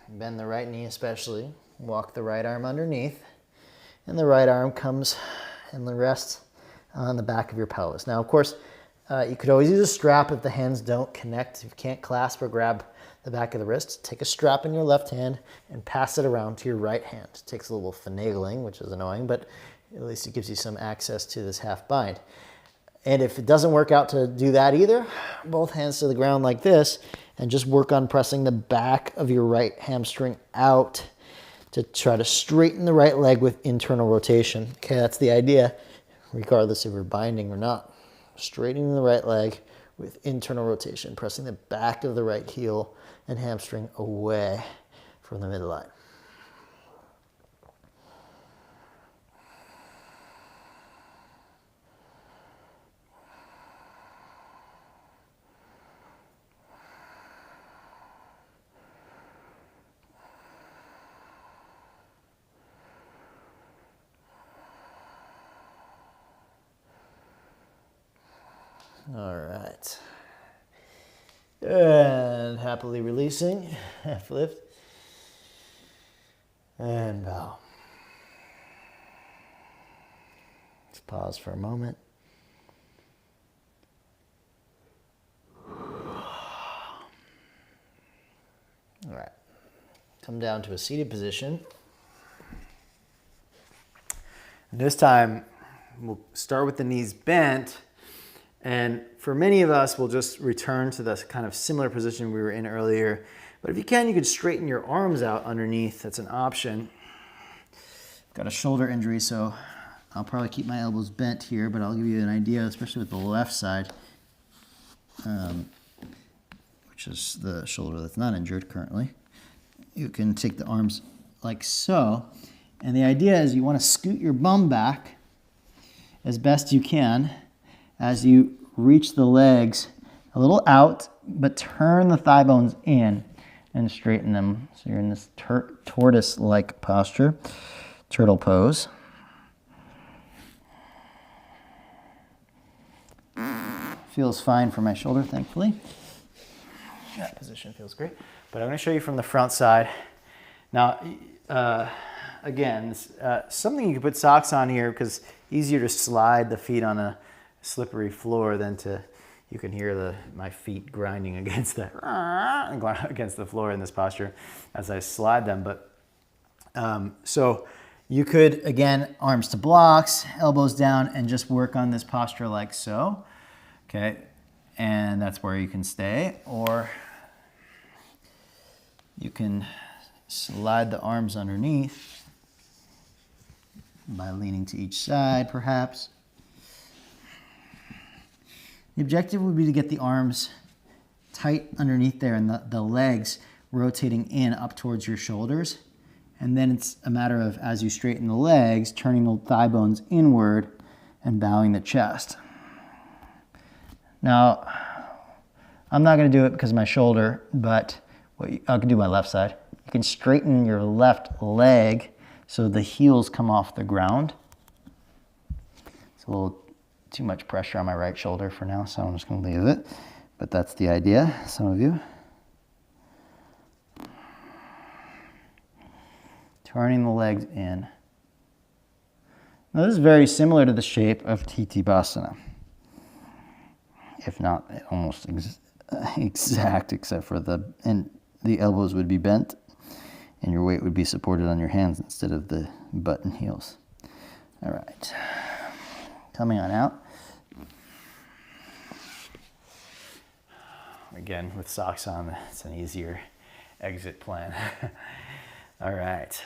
Bend the right knee especially. Walk the right arm underneath. And the right arm comes and rests on the back of your pelvis. Now, of course, you could always use a strap if the hands don't connect. If you can't clasp or grab the back of the wrist, take a strap in your left hand and pass it around to your right hand. It takes a little finagling, which is annoying, but at least it gives you some access to this half bind. And if it doesn't work out to do that either, both hands to the ground like this, and just work on pressing the back of your right hamstring out to try to straighten the right leg with internal rotation. Okay, that's the idea, regardless if you're binding or not. Straightening the right leg with internal rotation, pressing the back of the right heel and hamstring away from the midline. All right. And happily releasing, half lift. And bow. Let's pause for a moment. All right. Come down to a seated position. And this time, we'll start with the knees bent. And for many of us, we'll just return to this kind of similar position we were in earlier. But if you can, you could straighten your arms out underneath. That's an option. Got a shoulder injury, so I'll probably keep my elbows bent here, but I'll give you an idea, especially with the left side, which is the shoulder that's not injured currently. You can take the arms like so, and the idea is you want to scoot your bum back as best you can as you reach the legs a little out, but turn the thigh bones in and straighten them. So you're in this tortoise-like posture, turtle pose. Feels fine for my shoulder, thankfully. That position feels great. But I'm going to show you from the front side. Now, again, something you can put socks on here because easier to slide the feet on a slippery floor than to, you can hear my feet grinding against the floor in this posture as I slide them. But so you could, again, arms to blocks, elbows down, and just work on this posture like so. Okay, and that's where you can stay, or you can slide the arms underneath by leaning to each side, perhaps. The objective would be to get the arms tight underneath there and the legs rotating in up towards your shoulders. And then it's a matter of, as you straighten the legs, turning the thigh bones inward and bowing the chest. Now, I'm not going to do it because of my shoulder, but I can do my left side. You can straighten your left leg so the heels come off the ground. It's a little too much pressure on my right shoulder for now, so I'm just going to leave it. But that's the idea, some of you. Turning the legs in. Now, this is very similar to the shape of Titibhasana. If not almost exact, except for the elbows would be bent and your weight would be supported on your hands instead of the butt and heels. All right, coming on out. Again, with socks on, it's an easier exit plan. All right.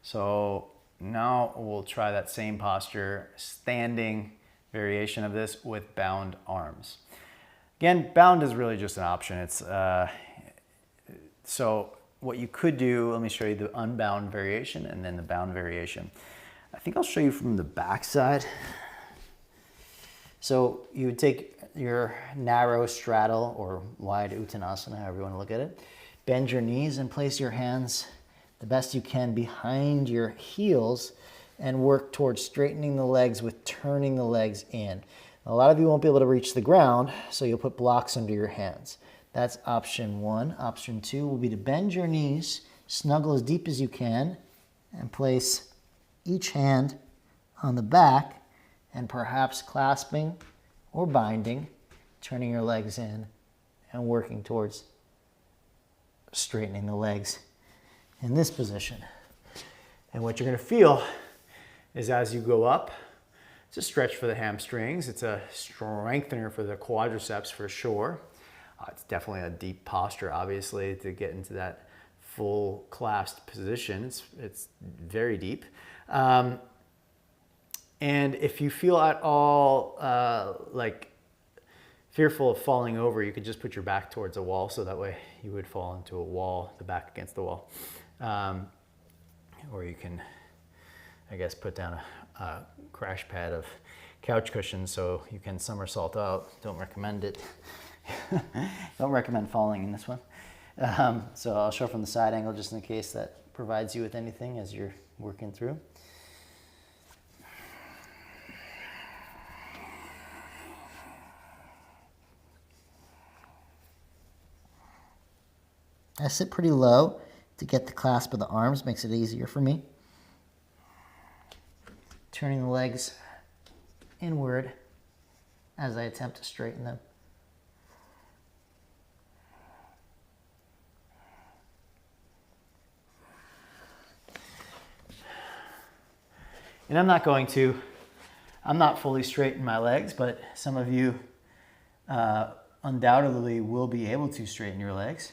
So now we'll try that same posture, standing variation of this with bound arms. Again, bound is really just an option. It's so what you could do, let me show you the unbound variation and then the bound variation. I think I'll show you from the back side. So you would take your narrow straddle or wide uttanasana, however you want to look at it. Bend your knees and place your hands the best you can behind your heels and work towards straightening the legs with turning the legs in. A lot of you won't be able to reach the ground, so you'll put blocks under your hands. That's option one. Option two will be to bend your knees, snuggle as deep as you can, and place each hand on the back and perhaps clasping or binding, turning your legs in and working towards straightening the legs in this position. And what you're going to feel is as you go up, it's a stretch for the hamstrings. It's a strengthener for the quadriceps for sure. It's definitely a deep posture, obviously, to get into that full clasped position. It's very deep. And if you feel at all like fearful of falling over, you could just put your back towards a wall, so that way you would fall into a wall, the back against the wall. Or you can, I guess, put down a crash pad of couch cushions so you can somersault out. Don't recommend it. Don't recommend falling in this one. So I'll show from the side angle just in case that provides you with anything as you're working through. I sit pretty low to get the clasp of the arms, makes it easier for me. Turning the legs inward as I attempt to straighten them. And I'm not fully straight in my legs, but some of you undoubtedly will be able to straighten your legs.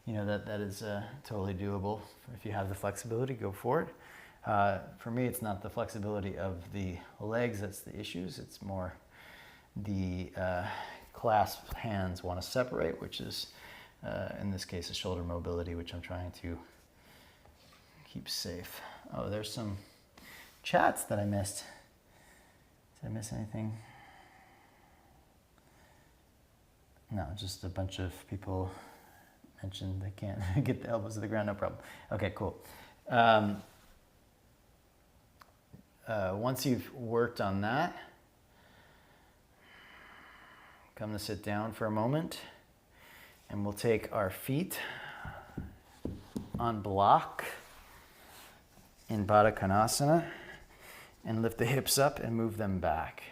That is totally doable. If you have the flexibility, go for it. For me, it's not the flexibility of the legs that's the issues. It's more the clasped hands want to separate, which is, in this case, the shoulder mobility, which I'm trying to keep safe. Oh, there's some chats that I missed. Did I miss anything? No, just a bunch of people mentioned they can't get the elbows to the ground, no problem. Okay, cool. Once you've worked on that, come to sit down for a moment, and we'll take our feet on block in Baddha Konasana and lift the hips up and move them back.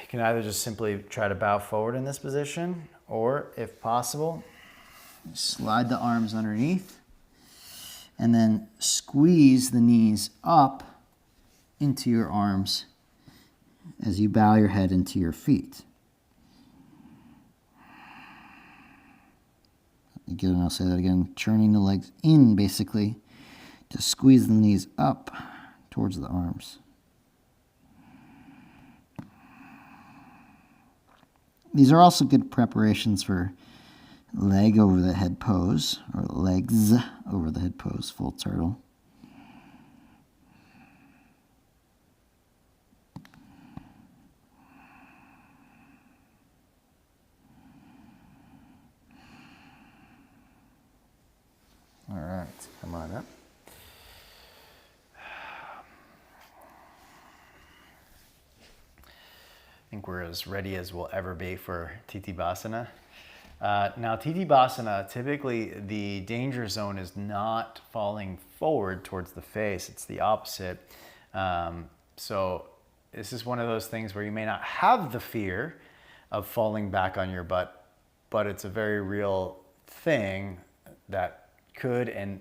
You can either just simply try to bow forward in this position, or if possible, slide the arms underneath and then squeeze the knees up into your arms as you bow your head into your feet. Again, I'll say that again, turning the legs in basically to squeeze the knees up towards the arms. These are also good preparations for leg over the head pose, or legs over the head pose, full turtle. All right, come on up. I think we're as ready as we'll ever be for Titibhasana. Now, Titibhasana, typically the danger zone is not falling forward towards the face. It's the opposite. So this is one of those things where you may not have the fear of falling back on your butt, but it's a very real thing that could and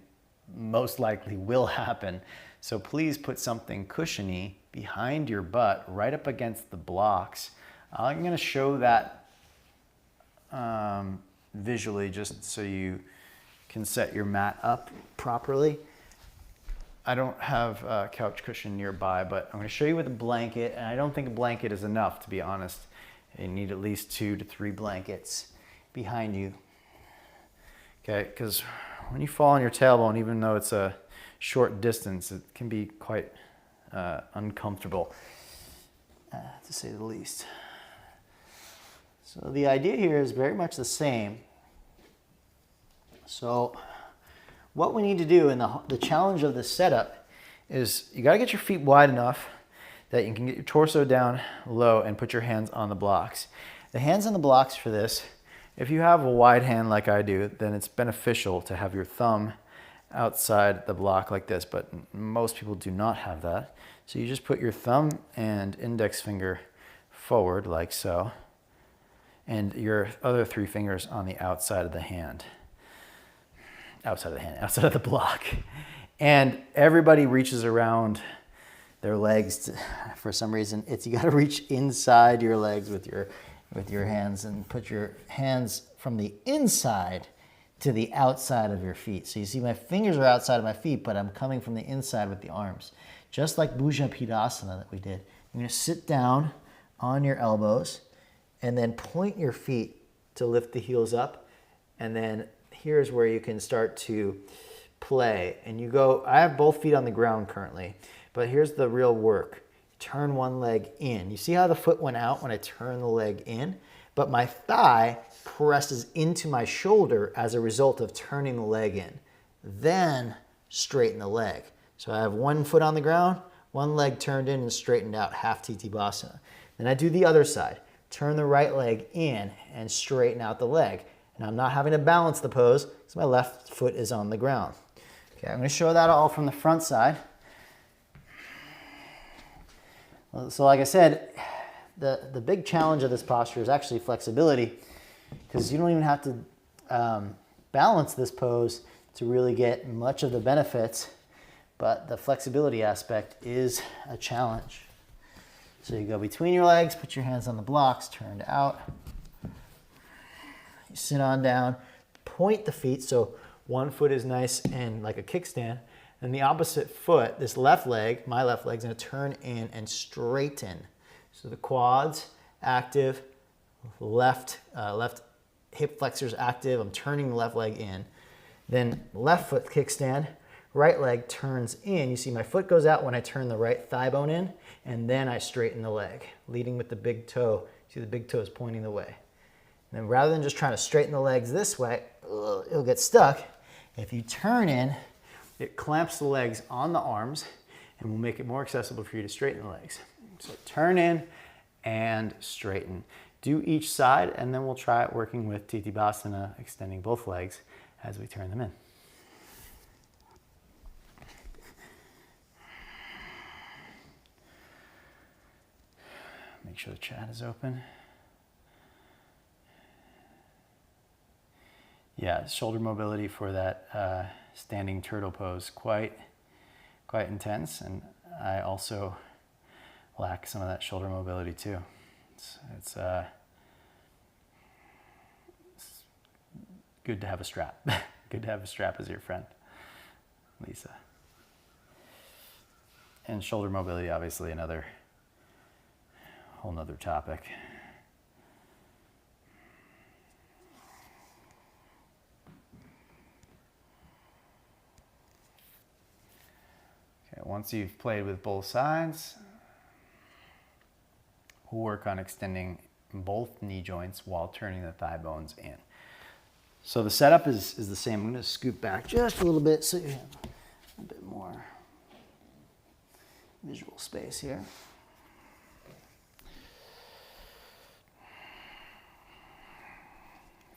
most likely will happen. So please put something cushiony behind your butt, right up against the blocks. I'm going to show that visually just so you can set your mat up properly. I don't have a couch cushion nearby, but I'm going to show you with a blanket, and I don't think a blanket is enough, to be honest. You need at least 2 to 3 blankets behind you. Okay, because when you fall on your tailbone, even though it's a short distance, it can be quite uncomfortable, to say the least. So the idea here is very much the same. So what we need to do, and the challenge of this setup, is you got to get your feet wide enough that you can get your torso down low and put your hands on the blocks. The hands on the blocks for this, if you have a wide hand like I do, then it's beneficial to have your thumb outside the block like this, but most people do not have that. So you just put your thumb and index finger forward like so, and your other 3 fingers on the outside of the hand. Outside of the block. And everybody reaches around their legs for some reason. You got to reach inside your legs with your hands, and put your hands from the inside to the outside of your feet. So you see my fingers are outside of my feet, but I'm coming from the inside with the arms. Just like Bhuja Pidasana that we did. You're going to sit down on your elbows and then point your feet to lift the heels up. And then here's where you can start to play. And you go, I have both feet on the ground currently, but here's the real work. Turn one leg in. You see how the foot went out when I turn the leg in? But my thigh presses into my shoulder as a result of turning the leg in. Then straighten the leg. So I have one foot on the ground, one leg turned in and straightened out, half Titibhasana. Then I do the other side. Turn the right leg in and straighten out the leg. And I'm not having to balance the pose because my left foot is on the ground. Okay, I'm going to show that all from the front side. So like I said, the big challenge of this posture is actually flexibility, because you don't even have to balance this pose to really get much of the benefits. but the flexibility aspect is a challenge. So you go between your legs, put your hands on the blocks, turned out. You sit on down, point the feet so one foot is nice and like a kickstand, and the opposite foot, this left leg, my left leg, is going to turn in and straighten. So the quads active, left hip flexors active. I'm turning the left leg in. Then left foot kickstand, right leg turns in. You see my foot goes out when I turn the right thigh bone in, and then I straighten the leg, leading with the big toe. See the big toe is pointing the way. And then rather than just trying to straighten the legs this way, it'll get stuck. If you turn in, it clamps the legs on the arms and will make it more accessible for you to straighten the legs. So turn in and straighten. Do each side, and then we'll try it working with Titibhasana, extending both legs as we turn them in. Make sure the chat is open. Yeah, shoulder mobility for that standing turtle pose, quite intense, and I also lack some of that shoulder mobility too. It's good to have a strap. Good to have a strap as your friend, Lisa. And shoulder mobility, obviously, another whole nother topic. Okay, once you've played with both sides, we'll work on extending both knee joints while turning the thigh bones in. So the setup is the same. I'm going to scoot back just a little bit so you have a bit more visual space here.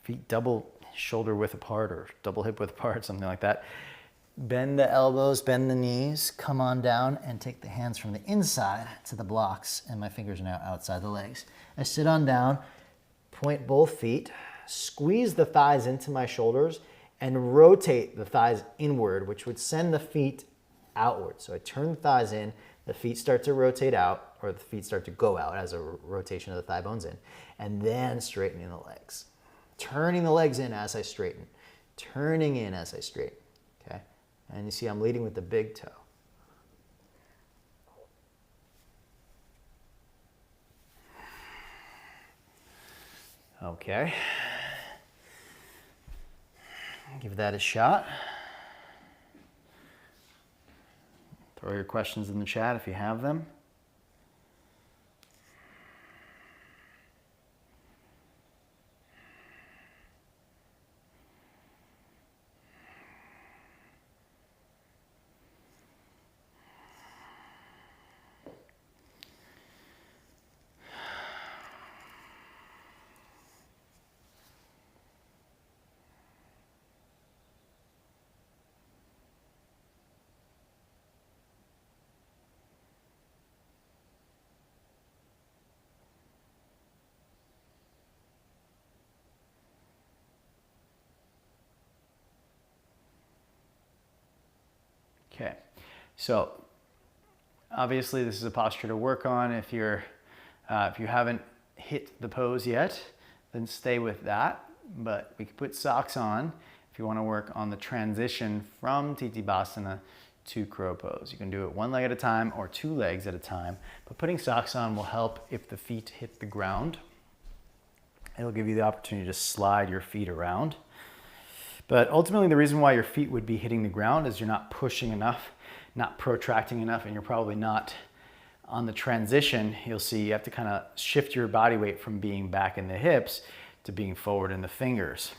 Feet double shoulder width apart or double hip width apart, something like that. Bend the elbows, bend the knees, come on down and take the hands from the inside to the blocks, and my fingers are now outside the legs. I sit on down, point both feet, squeeze the thighs into my shoulders, and rotate the thighs inward, which would send the feet outward. So I turn the thighs in, the feet start to rotate out, or the feet start to go out as a rotation of the thigh bones in, and then straightening the legs. Turning the legs in as I straighten, turning in as I straighten, okay? And you see I'm leading with the big toe. Okay. Give that a shot. Throw your questions in the chat if you have them. Okay, so obviously this is a posture to work on. If you haven't hit the pose yet, then stay with that. But we can put socks on if you want to work on the transition from Titibhasana to crow pose. You can do it one leg at a time or two legs at a time, but putting socks on will help if the feet hit the ground. It'll give you the opportunity to slide your feet around. But ultimately, the reason why your feet would be hitting the ground is you're not pushing enough, not protracting enough, and you're probably not on the transition. You'll see you have to kind of shift your body weight from being back in the hips to being forward in the fingers.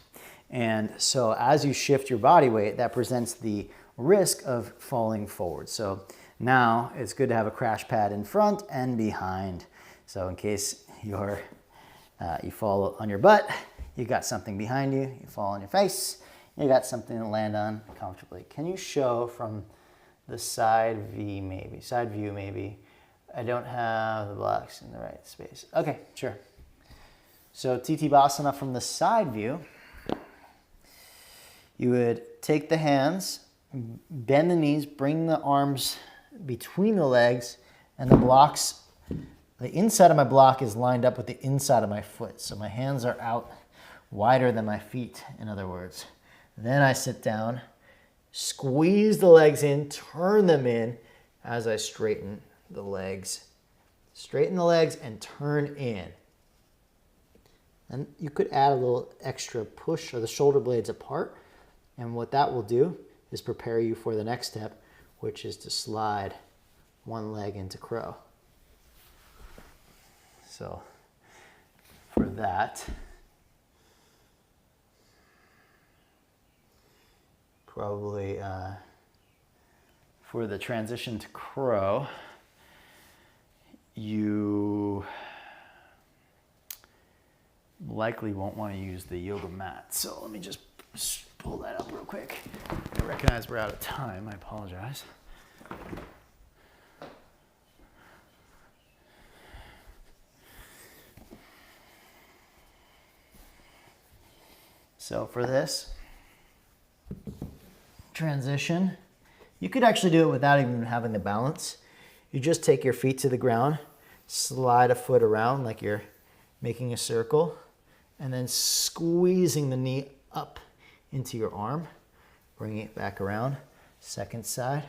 And so as you shift your body weight, that presents the risk of falling forward. So now it's good to have a crash pad in front and behind. So in case you fall on your butt, you got something behind you, you fall on your face, you got something to land on comfortably. Can you show from the side view maybe? I don't have the blocks in the right space. Okay, sure. So Titibhasana from the side view, you would take the hands bend the knees, bring the arms between the legs, and the blocks, the inside of my block is lined up with the inside of my foot. So my hands are out wider than my feet, in other words. Then I sit down, squeeze the legs in, turn them in as I straighten the legs. Straighten the legs and turn in. And you could add a little extra push of the shoulder blades apart. And what that will do is prepare you for the next step, which is to slide one leg into crow. So for that, probably for the transition to crow, you likely won't want to use the yoga mat. So let me just pull that up real quick. I recognize we're out of time. I apologize. So for this transition, you could actually do it without even having the balance. You just take your feet to the ground, slide a foot around like you're making a circle, and then squeezing the knee up into your arm, bringing it back around, second side,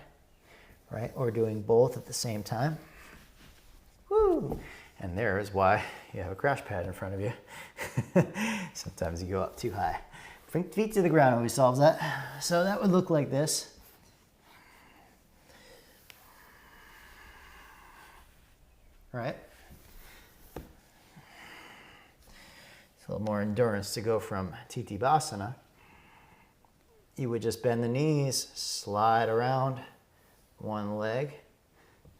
right? Or doing both at the same time. Woo! And there is why you have a crash pad in front of you. Sometimes you go up too high. Bring feet to the ground always solves that. So that would look like this. Right? It's a little more endurance to go from Titibhasana. You would just bend the knees, slide around one leg,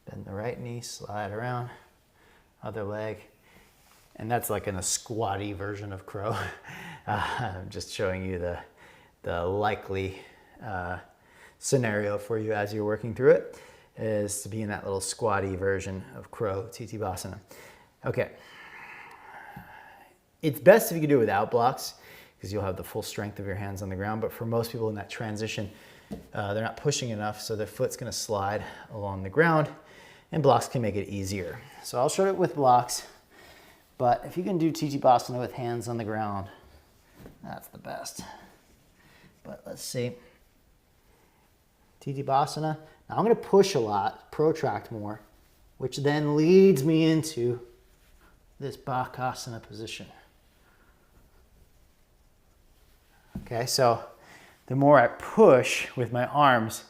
bend the right knee, slide around, other leg. And that's like in a squatty version of crow. I'm just showing you the likely scenario for you as you're working through it, is to be in that little squatty version of crow, Titibhasana. Okay. It's best if you can do it without blocks, because you'll have the full strength of your hands on the ground. But for most people in that transition, they're not pushing enough, so their foot's going to slide along the ground, and blocks can make it easier. So I'll show it with blocks, but if you can do Titibhasana with hands on the ground, that's the best. But let's see. Titibhasana. Now I'm going to push a lot, protract more, which then leads me into this Bakasana position. Okay, so the more I push with my arms,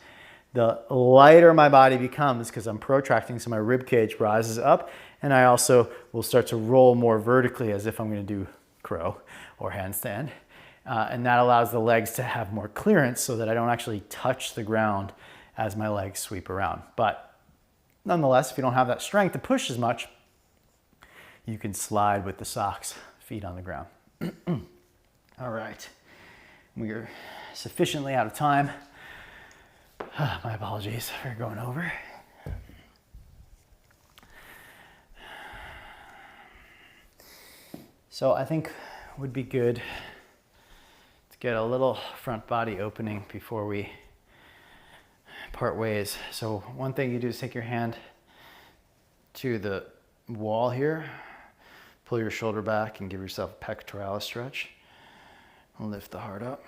the lighter my body becomes because I'm protracting, so my rib cage rises up, and I also will start to roll more vertically as if I'm going to do crow or handstand. And that allows the legs to have more clearance so that I don't actually touch the ground as my legs sweep around. But nonetheless, if you don't have that strength to push as much, you can slide with the socks, feet on the ground. All right. We're sufficiently out of time. My apologies for going over. So I think it would be good to get a little front body opening before we part ways. So one thing you do is take your hand to the wall here, pull your shoulder back and give yourself a pectoralis stretch. Lift the heart up.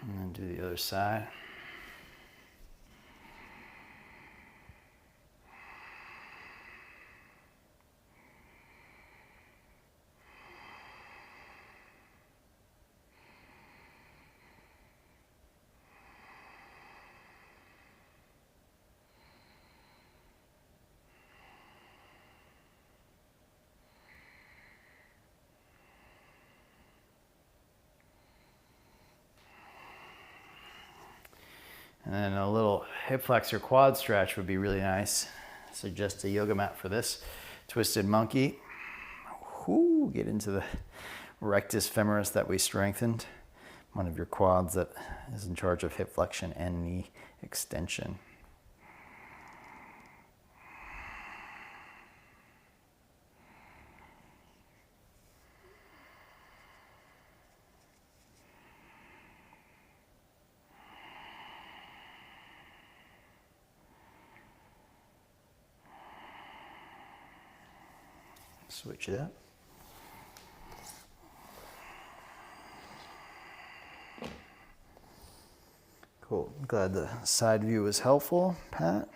And then do the other side. And then a little hip flexor quad stretch would be really nice. Suggest a yoga mat for this. Twisted monkey. Whoo, get into the rectus femoris that we strengthened. One of your quads that is in charge of hip flexion and knee extension. Switch it up. Cool. Glad the side view was helpful, Pat.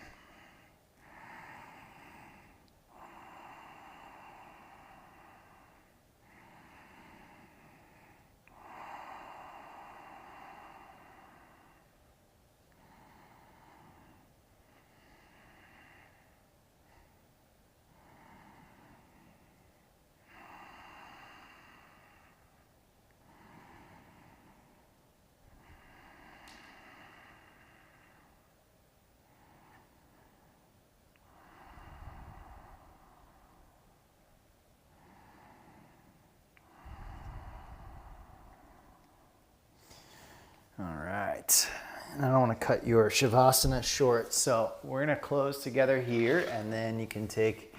All right. And I don't want to cut your Shavasana short, so we're going to close together here, and then you can take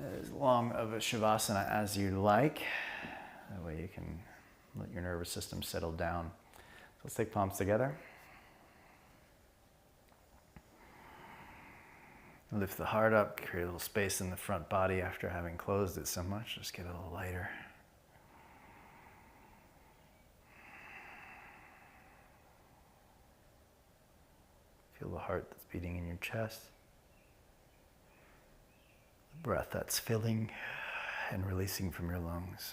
as long of a Shavasana as you like. That way you can let your nervous system settle down. So let's take palms together. Lift the heart up, create a little space in the front body after having closed it so much. Just get a little lighter. Feel the heart that's beating in your chest. The breath that's filling and releasing from your lungs.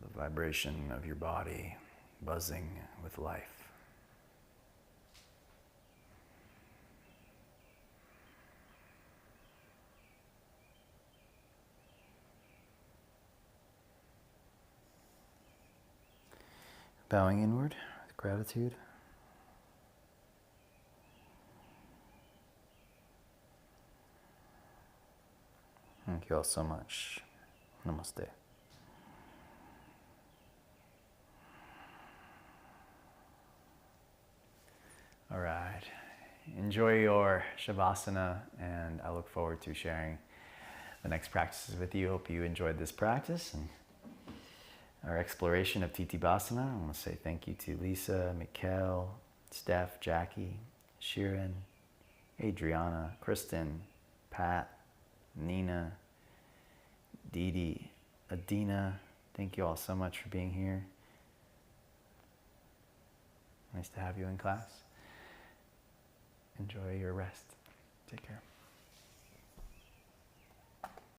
The vibration of your body buzzing with life. Bowing inward with gratitude. Thank you all so much. Namaste. All right. Enjoy your Shavasana, and I look forward to sharing the next practices with you. Hope you enjoyed this practice and our exploration of Titibhasana. I want to say thank you to Lisa, Mikkel, Steph, Jackie, Shirin, Adriana, Kristen, Pat, Nina, Dee Dee, Adina. Thank you all so much for being here. Nice to have you in class. Enjoy your rest. Take care.